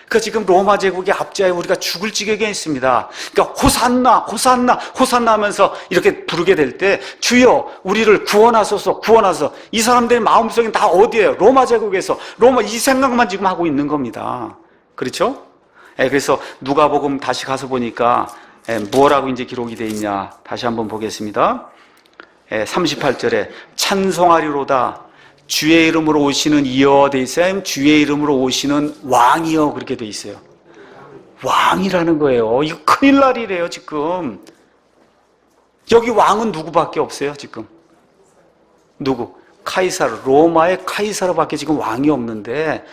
그러니까 지금 로마 제국의 압제하에 우리가 죽을 지경에 있습니다. 그러니까 호산나, 호산나, 호산나 하면서 이렇게 부르게 될 때 주여 우리를 구원하소서, 구원하소서. 이 사람들의 마음속엔 다 어디예요? 로마 제국에서 로마 이 생각만 지금 하고 있는 겁니다. 그렇죠? 그래서 누가복음 다시 가서 보니까 뭐라고 이제 기록이 되어 있냐? 다시 한번 보겠습니다. 38절에 찬송하리로다. 주의 이름으로 오시는 이여 돼 있어요. 주의 이름으로 오시는 왕이여 그렇게 돼 있어요. 왕이라는 거예요. 이거 큰일 날이래요 지금. 여기 왕은 누구밖에 없어요 지금. 누구? 카이사르. 로마의 카이사르밖에 지금 왕이 없는데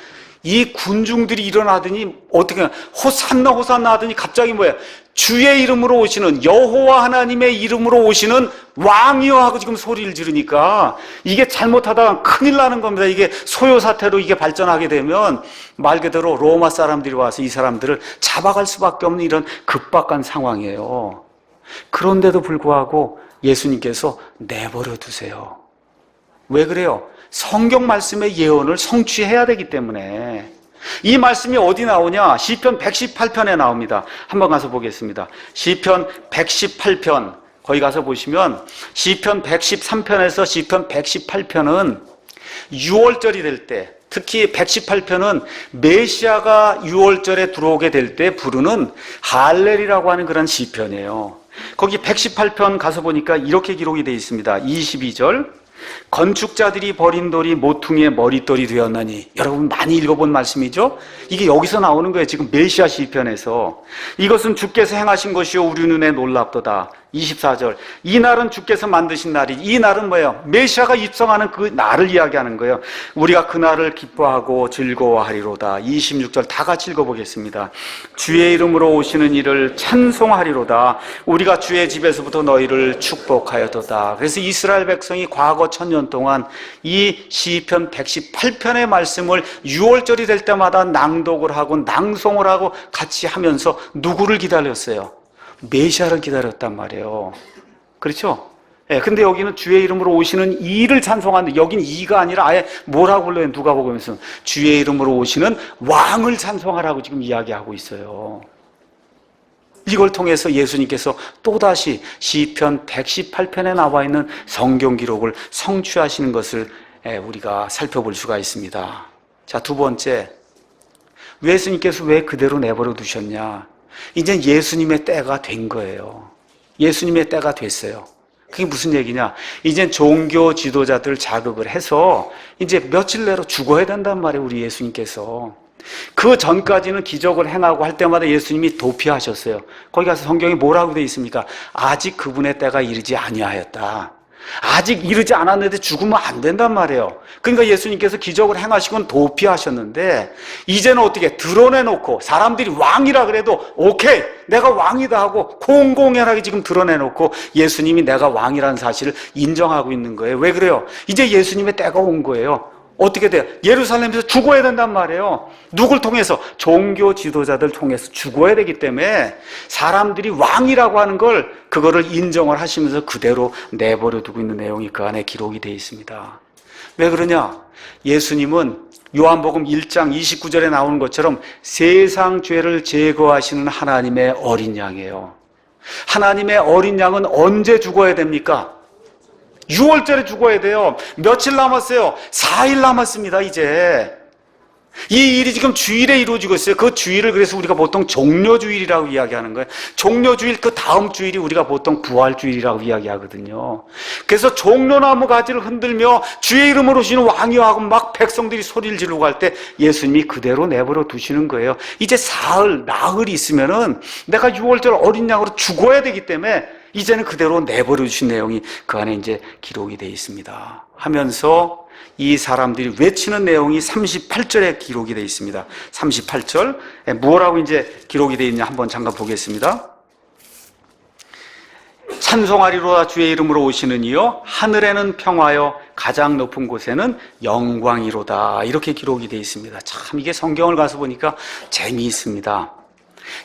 이 군중들이 일어나더니 어떻게 호산나 호산나 하더니 갑자기 뭐야? 주의 이름으로 오시는 여호와 하나님의 이름으로 오시는 왕이여 하고 지금 소리를 지르니까 이게 잘못하다가 큰일 나는 겁니다. 이게 소요사태로 이게 발전하게 되면 말 그대로 로마 사람들이 와서 이 사람들을 잡아갈 수밖에 없는 이런 급박한 상황이에요. 그런데도 불구하고 예수님께서 내버려 두세요. 왜 그래요? 성경 말씀의 예언을 성취해야 되기 때문에. 이 말씀이 어디 나오냐? 시편 118편에 나옵니다. 한번 가서 보겠습니다. 시편 118편 거기 가서 보시면 시편 113편에서 시편 118편은 6월절이 될 때, 특히 118편은 메시아가 6월절에 들어오게 될 때 부르는 할렐이라고 하는 그런 시편이에요. 거기 118편 가서 보니까 이렇게 기록이 되어 있습니다. 22절 건축자들이 버린 돌이 모퉁이의 머릿돌이 되었나니. 여러분 많이 읽어본 말씀이죠? 이게 여기서 나오는 거예요. 지금 메시아 시편에서. 이것은 주께서 행하신 것이요 우리 눈에 놀랍도다. 24절 이 날은 주께서 만드신 날이. 이 날은 뭐예요? 메시아가 입성하는 그 날을 이야기하는 거예요. 우리가 그 날을 기뻐하고 즐거워하리로다. 26절 다 같이 읽어보겠습니다. 주의 이름으로 오시는 이를 찬송하리로다. 우리가 주의 집에서부터 너희를 축복하여도다. 그래서 이스라엘 백성이 과거 1000년 동안 이 시편 118편의 말씀을 6월절이 될 때마다 낭독을 하고 낭송을 하고 같이 하면서 누구를 기다렸어요? 메시아를 기다렸단 말이에요. 그렇죠? 근데 여기는 주의 이름으로 오시는 이를 찬송하는데 여긴 이가 아니라 아예 뭐라고 불러요? 누가복음에서는 주의 이름으로 오시는 왕을 찬송하라고 지금 이야기하고 있어요. 이걸 통해서 예수님께서 또다시 시편 118편에 나와 있는 성경 기록을 성취하시는 것을 우리가 살펴볼 수가 있습니다. 자, 두 번째, 예수님께서 왜 그대로 내버려 두셨냐? 이제 예수님의 때가 된 거예요. 예수님의 때가 됐어요. 그게 무슨 얘기냐? 이제 종교 지도자들 자극을 해서 이제 며칠 내로 죽어야 된단 말이에요, 우리 예수님께서. 그 전까지는 기적을 행하고 할 때마다 예수님이 도피하셨어요. 거기 가서 성경에 뭐라고 되어 있습니까? 아직 그분의 때가 이르지 아니하였다. 아직 이르지 않았는데 죽으면 안 된단 말이에요. 그러니까 예수님께서 기적을 행하시고는 도피하셨는데 이제는 어떻게 드러내놓고 사람들이 왕이라 그래도 오케이 내가 왕이다 하고 공공연하게 지금 드러내놓고 예수님이 내가 왕이라는 사실을 인정하고 있는 거예요. 왜 그래요? 이제 예수님의 때가 온 거예요. 어떻게 돼요? 예루살렘에서 죽어야 된단 말이에요. 누굴 통해서? 종교 지도자들 통해서 죽어야 되기 때문에 사람들이 왕이라고 하는 걸 그거를 인정을 하시면서 그대로 내버려 두고 있는 내용이 그 안에 기록이 되어 있습니다. 왜 그러냐? 예수님은 요한복음 1장 29절에 나오는 것처럼 세상 죄를 제거하시는 하나님의 어린 양이에요. 하나님의 어린 양은 언제 죽어야 됩니까? 6월절에 죽어야 돼요. 며칠 남았어요? 4일 남았습니다, 이제. 이 일이 지금 주일에 이루어지고 있어요. 그 주일을 그래서 우리가 보통 종려주일이라고 이야기하는 거예요. 종려주일 그 다음 주일이 우리가 보통 부활주일이라고 이야기하거든요. 그래서 종려나무 가지를 흔들며 주의 이름으로 오시는 왕이여 하고 막 백성들이 소리를 지르고 할 때 예수님이 그대로 내버려 두시는 거예요. 이제 나흘이 있으면은 내가 6월절 어린 양으로 죽어야 되기 때문에 이제는 그대로 내버려 주신 내용이 그 안에 이제 기록이 되어 있습니다. 하면서 이 사람들이 외치는 내용이 38절에 기록이 되어 있습니다. 38절. 뭐라고 이제 기록이 되어 있냐 한번 잠깐 보겠습니다. 찬송하리로다 주의 이름으로 오시는 이여 하늘에는 평화여 가장 높은 곳에는 영광이로다. 이렇게 기록이 되어 있습니다. 참 이게 성경을 가서 보니까 재미있습니다.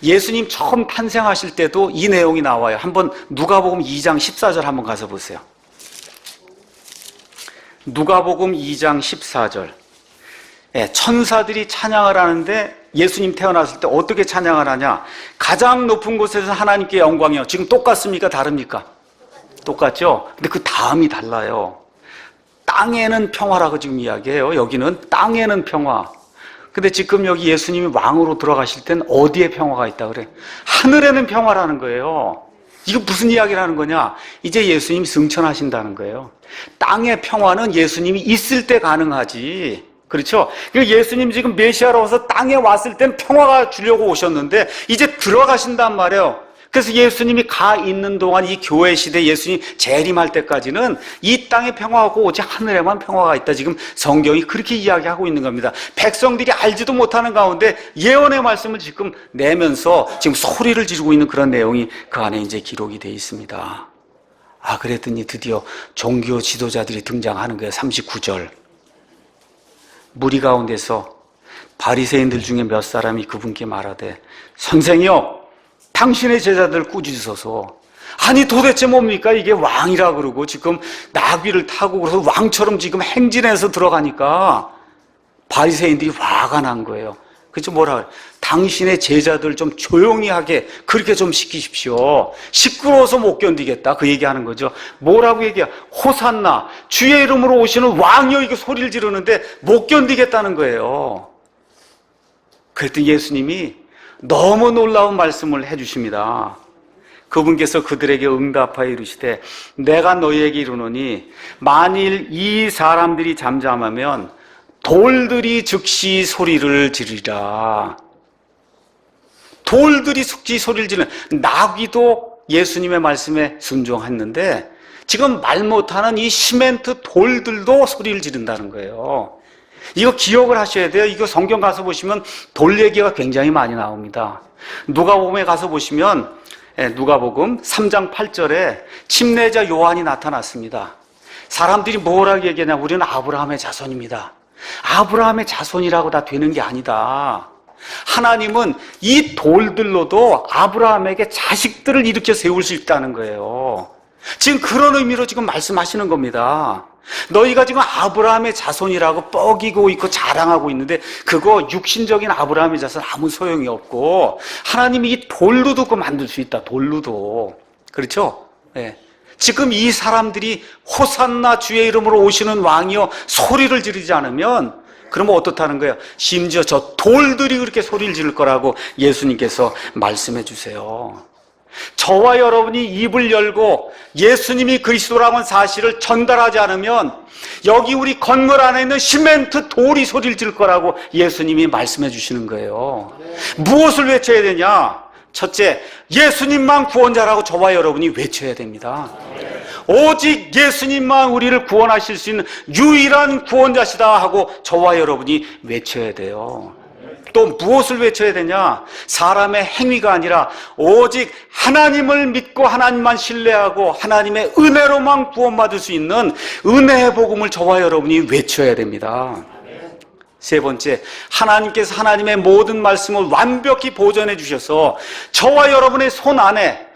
예수님 처음 탄생하실 때도 이 내용이 나와요. 한번 누가복음 2장 14절 한번 가서 보세요. 누가복음 2장 14절. 천사들이 찬양을 하는데 예수님 태어났을 때 어떻게 찬양을 하냐? 가장 높은 곳에서 하나님께 영광이요. 지금 똑같습니까? 다릅니까? 똑같죠? 근데 그 다음이 달라요. 땅에는 평화라고 지금 이야기해요. 여기는 땅에는 평화. 근데 지금 여기 예수님이 왕으로 들어가실 땐 어디에 평화가 있다 그래? 하늘에는 평화라는 거예요. 이거 무슨 이야기를 하는 거냐? 이제 예수님이 승천하신다는 거예요. 땅의 평화는 예수님이 있을 때 가능하지. 그렇죠? 예수님 지금 메시아로 와서 땅에 왔을 땐 평화가 주려고 오셨는데 이제 들어가신단 말이에요. 그래서 예수님이 가 있는 동안 이 교회 시대 예수님 재림할 때까지는 이 땅에 평화하고 오직 하늘에만 평화가 있다. 지금 성경이 그렇게 이야기하고 있는 겁니다. 백성들이 알지도 못하는 가운데 예언의 말씀을 지금 내면서 지금 소리를 지르고 있는 그런 내용이 그 안에 이제 기록이 되어 있습니다. 그랬더니 드디어 종교 지도자들이 등장하는 거예요. 39절. 무리 가운데서 바리새인들 중에 몇 사람이 그분께 말하되 선생이여 당신의 제자들 꾸짖으소서. 아니 도대체 뭡니까? 이게 왕이라 그러고 지금 나귀를 타고 그래서 왕처럼 지금 행진해서 들어가니까 바리새인들이 화가 난 거예요. 그래서 뭐라 그래요? 당신의 제자들 좀 조용히 하게 그렇게 좀 시키십시오. 시끄러워서 못 견디겠다. 그 얘기하는 거죠. 뭐라고 얘기해? 호산나 주의 이름으로 오시는 왕이여 이게 소리를 지르는데 못 견디겠다는 거예요. 그랬더니 예수님이 너무 놀라운 말씀을 해주십니다. 그분께서 그들에게 응답하여 이르시되 내가 너희에게 이르노니 만일 이 사람들이 잠잠하면 돌들이 즉시 소리를 지르리라. 돌들이 즉시 소리를 지르는 나귀도 예수님의 말씀에 순종했는데 지금 말 못하는 이 시멘트 돌들도 소리를 지른다는 거예요. 이거 기억을 하셔야 돼요. 이거 성경 가서 보시면 돌 얘기가 굉장히 많이 나옵니다. 누가복음에 가서 보시면 누가복음 3장 8절에 침례자 요한이 나타났습니다. 사람들이 뭐라고 얘기하냐? 우리는 아브라함의 자손입니다. 아브라함의 자손이라고 다 되는 게 아니다. 하나님은 이 돌들로도 아브라함에게 자식들을 일으켜 세울 수 있다는 거예요. 지금 그런 의미로 지금 말씀하시는 겁니다. 너희가 지금 아브라함의 자손이라고 뻐기고 있고 자랑하고 있는데 그거 육신적인 아브라함의 자손 아무 소용이 없고 하나님이 이 돌로도 그거 만들 수 있다. 돌로도. 그렇죠? 네. 지금 이 사람들이 호산나 주의 이름으로 오시는 왕이여 소리를 지르지 않으면 그러면 어떻다는 거예요? 심지어 저 돌들이 그렇게 소리를 지를 거라고 예수님께서 말씀해 주세요. 저와 여러분이 입을 열고 예수님이 그리스도라는 사실을 전달하지 않으면 여기 우리 건물 안에 있는 시멘트 돌이 소리를 지를 거라고 예수님이 말씀해 주시는 거예요. 무엇을 외쳐야 되냐? 첫째, 예수님만 구원자라고 저와 여러분이 외쳐야 됩니다. 오직 예수님만 우리를 구원하실 수 있는 유일한 구원자시다 하고 저와 여러분이 외쳐야 돼요. 또 무엇을 외쳐야 되냐? 사람의 행위가 아니라 오직 하나님을 믿고 하나님만 신뢰하고 하나님의 은혜로만 구원받을 수 있는 은혜의 복음을 저와 여러분이 외쳐야 됩니다. 세 번째, 하나님께서 하나님의 모든 말씀을 완벽히 보존해 주셔서 저와 여러분의 손 안에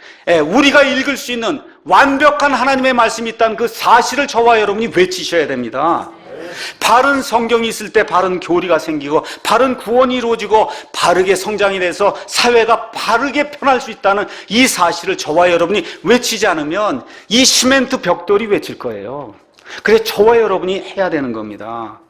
우리가 읽을 수 있는 완벽한 하나님의 말씀이 있다는 그 사실을 저와 여러분이 외치셔야 됩니다. 바른 성경이 있을 때 바른 교리가 생기고 바른 구원이 이루어지고 바르게 성장이 돼서 사회가 바르게 편할 수 있다는 이 사실을 저와 여러분이 외치지 않으면 이 시멘트 벽돌이 외칠 거예요. 그래서 저와 여러분이 해야 되는 겁니다.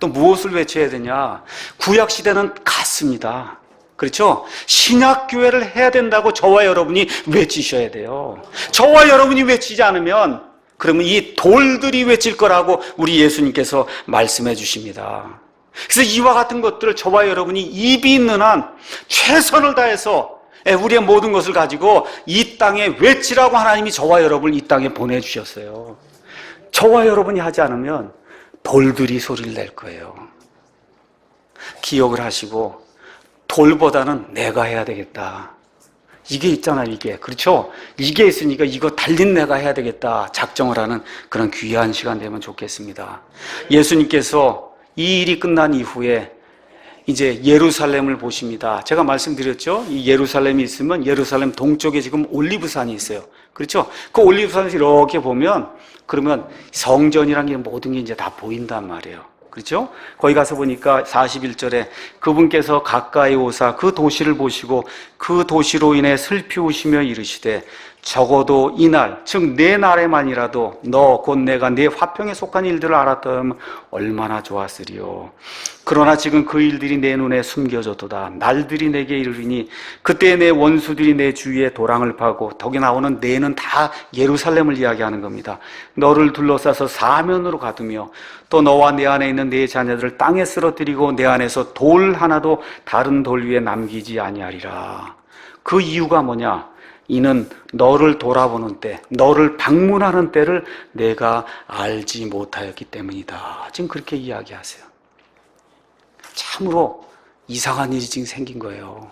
또 무엇을 외쳐야 되냐? 구약시대는 갔습니다. 그렇죠? 신약교회를 해야 된다고 저와 여러분이 외치셔야 돼요. 저와 여러분이 외치지 않으면 그러면 이 돌들이 외칠 거라고 우리 예수님께서 말씀해 주십니다. 그래서 이와 같은 것들을 저와 여러분이 입이 있는 한 최선을 다해서 우리의 모든 것을 가지고 이 땅에 외치라고 하나님이 저와 여러분을 이 땅에 보내주셨어요. 저와 여러분이 하지 않으면 돌들이 소리를 낼 거예요. 기억을 하시고 돌보다는 내가 해야 되겠다. 이게 있잖아요, 이게. 그렇죠? 이게 있으니까 이거 달린 내가 해야 되겠다. 작정을 하는 그런 귀한 시간 되면 좋겠습니다. 예수님께서 이 일이 끝난 이후에 이제 예루살렘을 보십니다. 제가 말씀드렸죠? 이 예루살렘이 있으면 예루살렘 동쪽에 지금 올리브산이 있어요. 그렇죠? 그 올리브산에서 이렇게 보면 그러면 성전이란 게 모든 게 이제 다 보인단 말이에요. 그렇죠? 거기 가서 보니까 41절에 그분께서 가까이 오사 그 도시를 보시고 그 도시로 인해 슬피 우시며 이르시되 적어도 이날 즉 내 날에만이라도 너 곧 내가 내 화평에 속한 일들을 알았다면 얼마나 좋았으리요. 그러나 지금 그 일들이 내 눈에 숨겨졌도다. 날들이 내게 이르리니 그때 내 원수들이 내 주위에 도랑을 파고 덕에 나오는 내는 다 예루살렘을 이야기하는 겁니다. 너를 둘러싸서 사면으로 가두며 또 너와 내 안에 있는 내 자녀들을 땅에 쓰러뜨리고 내 안에서 돌 하나도 다른 돌 위에 남기지 아니하리라. 그 이유가 뭐냐? 이는 너를 돌아보는 때, 너를 방문하는 때를 내가 알지 못하였기 때문이다. 지금 그렇게 이야기하세요. 참으로 이상한 일이 지금 생긴 거예요.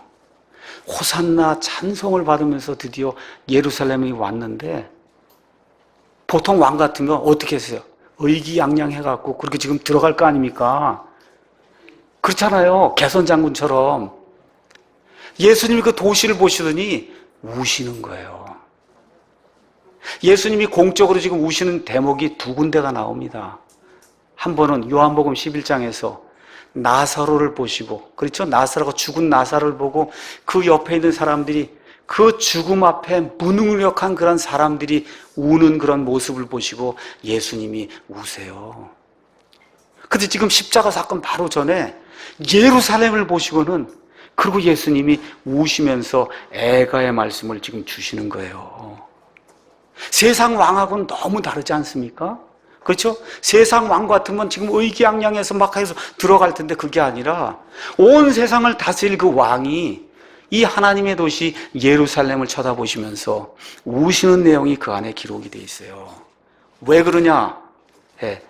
호산나 찬송을 받으면서 드디어 예루살렘이 왔는데 보통 왕 같으면 어떻게 했어요? 의기양양해갖고 그렇게 지금 들어갈 거 아닙니까? 그렇잖아요. 개선 장군처럼. 예수님이 그 도시를 보시더니 우시는 거예요. 예수님이 공적으로 지금 우시는 대목이 두 군데가 나옵니다. 한 번은 요한복음 11장에서 나사로를 보시고, 그렇죠? 나사로가 죽은 나사로를 보고 그 옆에 있는 사람들이 그 죽음 앞에 무능력한 그런 사람들이 우는 그런 모습을 보시고 예수님이 우세요. 근데 지금 십자가 사건 바로 전에 예루살렘을 보시고는 그리고 예수님이 우시면서 애가의 말씀을 지금 주시는 거예요. 세상 왕하고는 너무 다르지 않습니까? 그렇죠? 세상 왕 같으면 지금 의기양양해서 막 해서 들어갈 텐데 그게 아니라 온 세상을 다스릴 그 왕이 이 하나님의 도시 예루살렘을 쳐다보시면서 우시는 내용이 그 안에 기록이 돼 있어요. 왜 그러냐?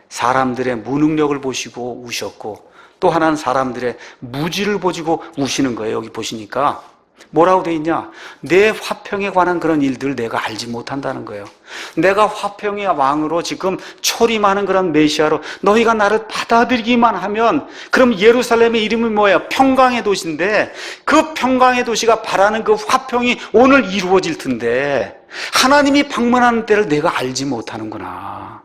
사람들의 무능력을 보시고 우셨고 또 하나는 사람들의 무지를 보시고 우시는 거예요. 여기 보시니까 뭐라고 돼 있냐? 내 화평에 관한 그런 일들을 내가 알지 못한다는 거예요. 내가 화평의 왕으로 지금 초림하는 그런 메시아로 너희가 나를 받아들이기만 하면 그럼 예루살렘의 이름이 뭐예요? 평강의 도시인데 그 평강의 도시가 바라는 그 화평이 오늘 이루어질 텐데 하나님이 방문하는 때를 내가 알지 못하는구나.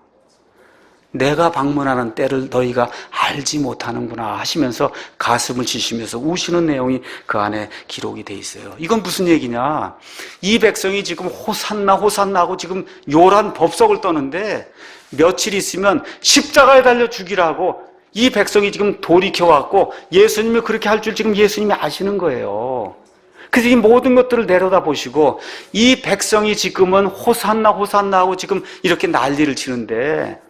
내가 방문하는 때를 너희가 알지 못하는구나 하시면서 가슴을 치시면서 우시는 내용이 그 안에 기록이 돼 있어요. 이건 무슨 얘기냐? 이 백성이 지금 호산나 호산나 하고 지금 요란 법석을 떠는데 며칠 있으면 십자가에 달려 죽이라고 이 백성이 지금 돌이켜왔고 예수님이 그렇게 할 줄 지금 예수님이 아시는 거예요. 그래서 이 모든 것들을 내려다 보시고 이 백성이 지금은 호산나 호산나 하고 지금 이렇게 난리를 치는데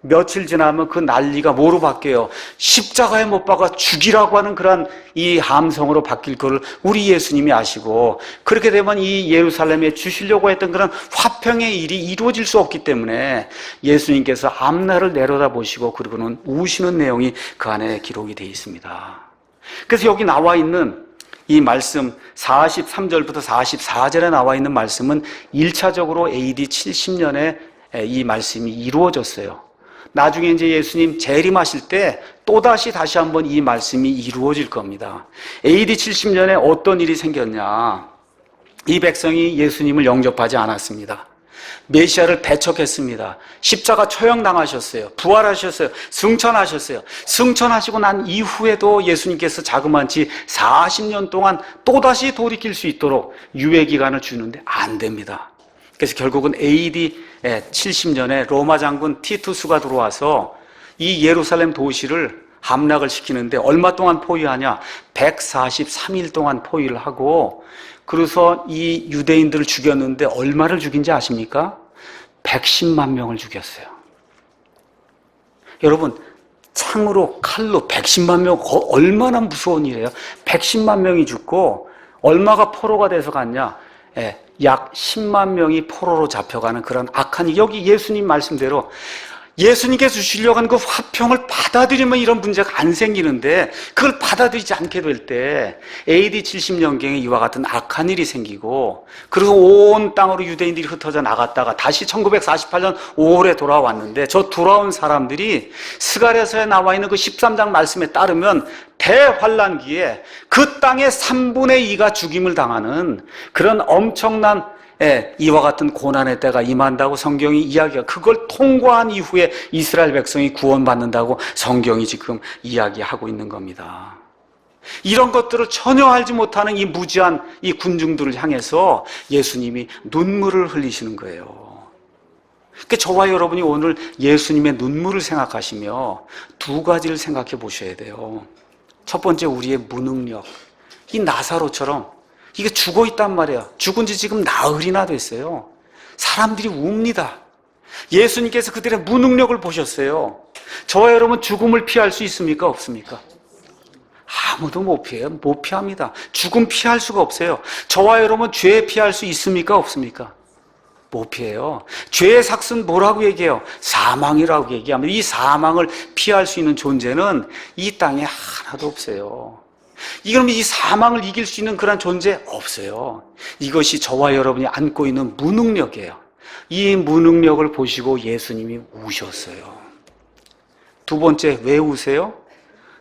며칠 지나면 그 난리가 뭐로 바뀌어요? 십자가에 못 박아 죽이라고 하는 그런 이 함성으로 바뀔 거를 우리 예수님이 아시고 그렇게 되면 이 예루살렘에 주시려고 했던 그런 화평의 일이 이루어질 수 없기 때문에 예수님께서 앞날을 내려다 보시고 그리고는 우시는 내용이 그 안에 기록이 되어 있습니다. 그래서 여기 나와 있는 이 말씀 43절부터 44절에 나와 있는 말씀은 1차적으로 AD 70년에 이 말씀이 이루어졌어요. 나중에 이제 예수님 재림하실 때 또다시 다시 한번 이 말씀이 이루어질 겁니다. AD 70년에 어떤 일이 생겼냐? 이 백성이 예수님을 영접하지 않았습니다. 메시아를 배척했습니다. 십자가 처형당하셨어요. 부활하셨어요. 승천하셨어요. 승천하시고 난 이후에도 예수님께서 자그마치 40년 동안 또다시 돌이킬 수 있도록 유예기간을 주는데 안 됩니다. 그래서 결국은 AD 70년에 로마 장군 티투스가 들어와서 이 예루살렘 도시를 함락을 시키는데 얼마 동안 포위하냐? 143일 동안 포위를 하고 그래서 이 유대인들을 죽였는데 얼마를 죽인지 아십니까? 110만 명을 죽였어요. 여러분 창으로 칼로 110만 명 얼마나 무서운 일이에요. 110만 명이 죽고 얼마가 포로가 돼서 갔냐? 약 10만 명이 포로로 잡혀가는 그런 악한 일. 여기 예수님 말씀대로 예수님께서 주시려고 하는 그 화평을 받아들이면 이런 문제가 안 생기는데 그걸 받아들이지 않게 될 때 AD 70년경에 이와 같은 악한 일이 생기고 그래서 온 땅으로 유대인들이 흩어져 나갔다가 다시 1948년 5월에 돌아왔는데 저 돌아온 사람들이 스가랴서에 나와 있는 그 13장 말씀에 따르면 대환란기에 그 땅의 3분의 2가 죽임을 당하는 그런 엄청난 이와 같은 고난의 때가 임한다고 성경이 이야기가, 그걸 통과한 이후에 이스라엘 백성이 구원받는다고 성경이 지금 이야기하고 있는 겁니다. 이런 것들을 전혀 알지 못하는 이 무지한 이 군중들을 향해서 예수님이 눈물을 흘리시는 거예요. 그러니까 저와 여러분이 오늘 예수님의 눈물을 생각하시며 두 가지를 생각해 보셔야 돼요. 첫 번째, 우리의 무능력. 이 나사로처럼 이게 죽어 있단 말이야. 죽은 지 지금 나흘이나 됐어요. 사람들이 웁니다. 예수님께서 그들의 무능력을 보셨어요. 저와 여러분 죽음을 피할 수 있습니까? 없습니까? 아무도 못 피해요. 못 피합니다. 죽음 피할 수가 없어요. 저와 여러분 죄 피할 수 있습니까? 없습니까? 못 피해요. 죄의 삭은 뭐라고 얘기해요? 사망이라고 얘기합니다. 이 사망을 피할 수 있는 존재는 이 땅에 하나도 없어요. 그럼 이 사망을 이길 수 있는 그런 존재 없어요. 이것이 저와 여러분이 안고 있는 무능력이에요. 이 무능력을 보시고 예수님이 우셨어요. 두 번째, 왜 우세요?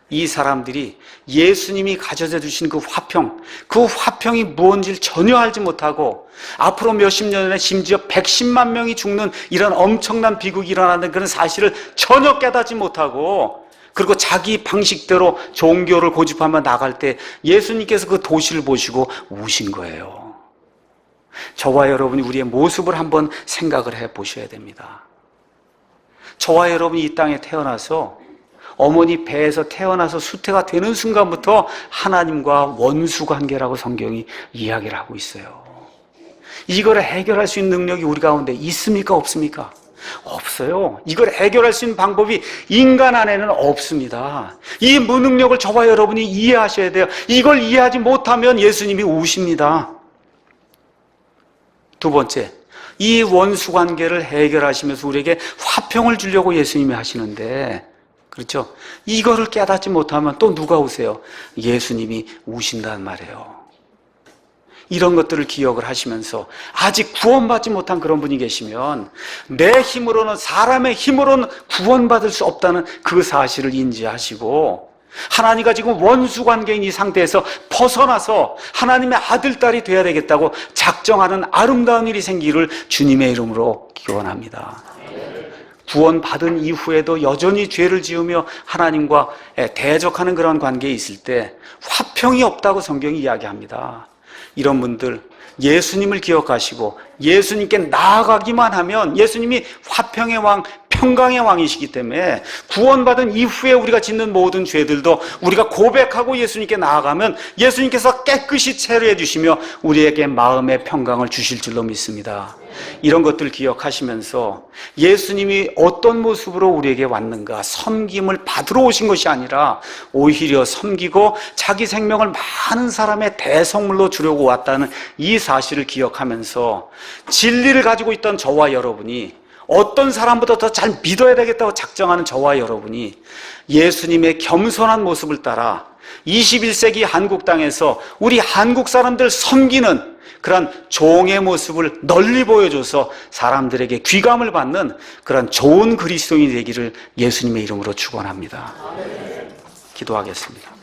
이 사람들이 예수님이 가져다 주신 그 화평이 무엇인지를 전혀 알지 못하고 앞으로 몇십 년 후에 심지어 110만 명이 죽는 이런 엄청난 비극이 일어나는 그런 사실을 전혀 깨닫지 못하고, 그리고 자기 방식대로 종교를 고집하며 나갈 때 예수님께서 그 도시를 보시고 우신 거예요. 저와 여러분이 우리의 모습을 한번 생각을 해 보셔야 됩니다. 저와 여러분이 이 땅에 태어나서 어머니 배에서 태어나서 수태가 되는 순간부터 하나님과 원수 관계라고 성경이 이야기를 하고 있어요. 이걸 해결할 수 있는 능력이 우리 가운데 있습니까? 없습니까? 없어요. 이걸 해결할 수 있는 방법이 인간 안에는 없습니다. 이 무능력을 저와 여러분이 이해하셔야 돼요. 이걸 이해하지 못하면 예수님이 우십니다. 두 번째, 이 원수 관계를 해결하시면서 우리에게 화평을 주려고 예수님이 하시는데, 그렇죠? 이거를 깨닫지 못하면 또 누가 우세요? 예수님이 우신단 말이에요. 이런 것들을 기억을 하시면서 아직 구원받지 못한 그런 분이 계시면 내 힘으로는, 사람의 힘으로는 구원받을 수 없다는 그 사실을 인지하시고, 하나님과 지금 원수관계인 이 상태에서 벗어나서 하나님의 아들, 딸이 되어야 되겠다고 작정하는 아름다운 일이 생기를 주님의 이름으로 기원합니다. 구원받은 이후에도 여전히 죄를 지으며 하나님과 대적하는 그런 관계에 있을 때 화평이 없다고 성경이 이야기합니다. 이런 분들 예수님을 기억하시고 예수님께 나아가기만 하면, 예수님이 화평의 왕, 평강의 왕이시기 때문에 구원받은 이후에 우리가 짓는 모든 죄들도 우리가 고백하고 예수님께 나아가면 예수님께서 깨끗이 체류해 주시며 우리에게 마음의 평강을 주실 줄로 믿습니다. 이런 것들 기억하시면서 예수님이 어떤 모습으로 우리에게 왔는가, 섬김을 받으러 오신 것이 아니라 오히려 섬기고 자기 생명을 많은 사람의 대성물로 주려고 왔다는 이 사실을 기억하면서 진리를 가지고 있던 저와 여러분이, 어떤 사람보다 더 잘 믿어야 되겠다고 작정하는 저와 여러분이 예수님의 겸손한 모습을 따라 21세기 한국 땅에서 우리 한국 사람들 섬기는 그런 종의 모습을 널리 보여줘서 사람들에게 귀감을 받는 그런 좋은 그리스도인이 되기를 예수님의 이름으로 축원합니다. 기도하겠습니다.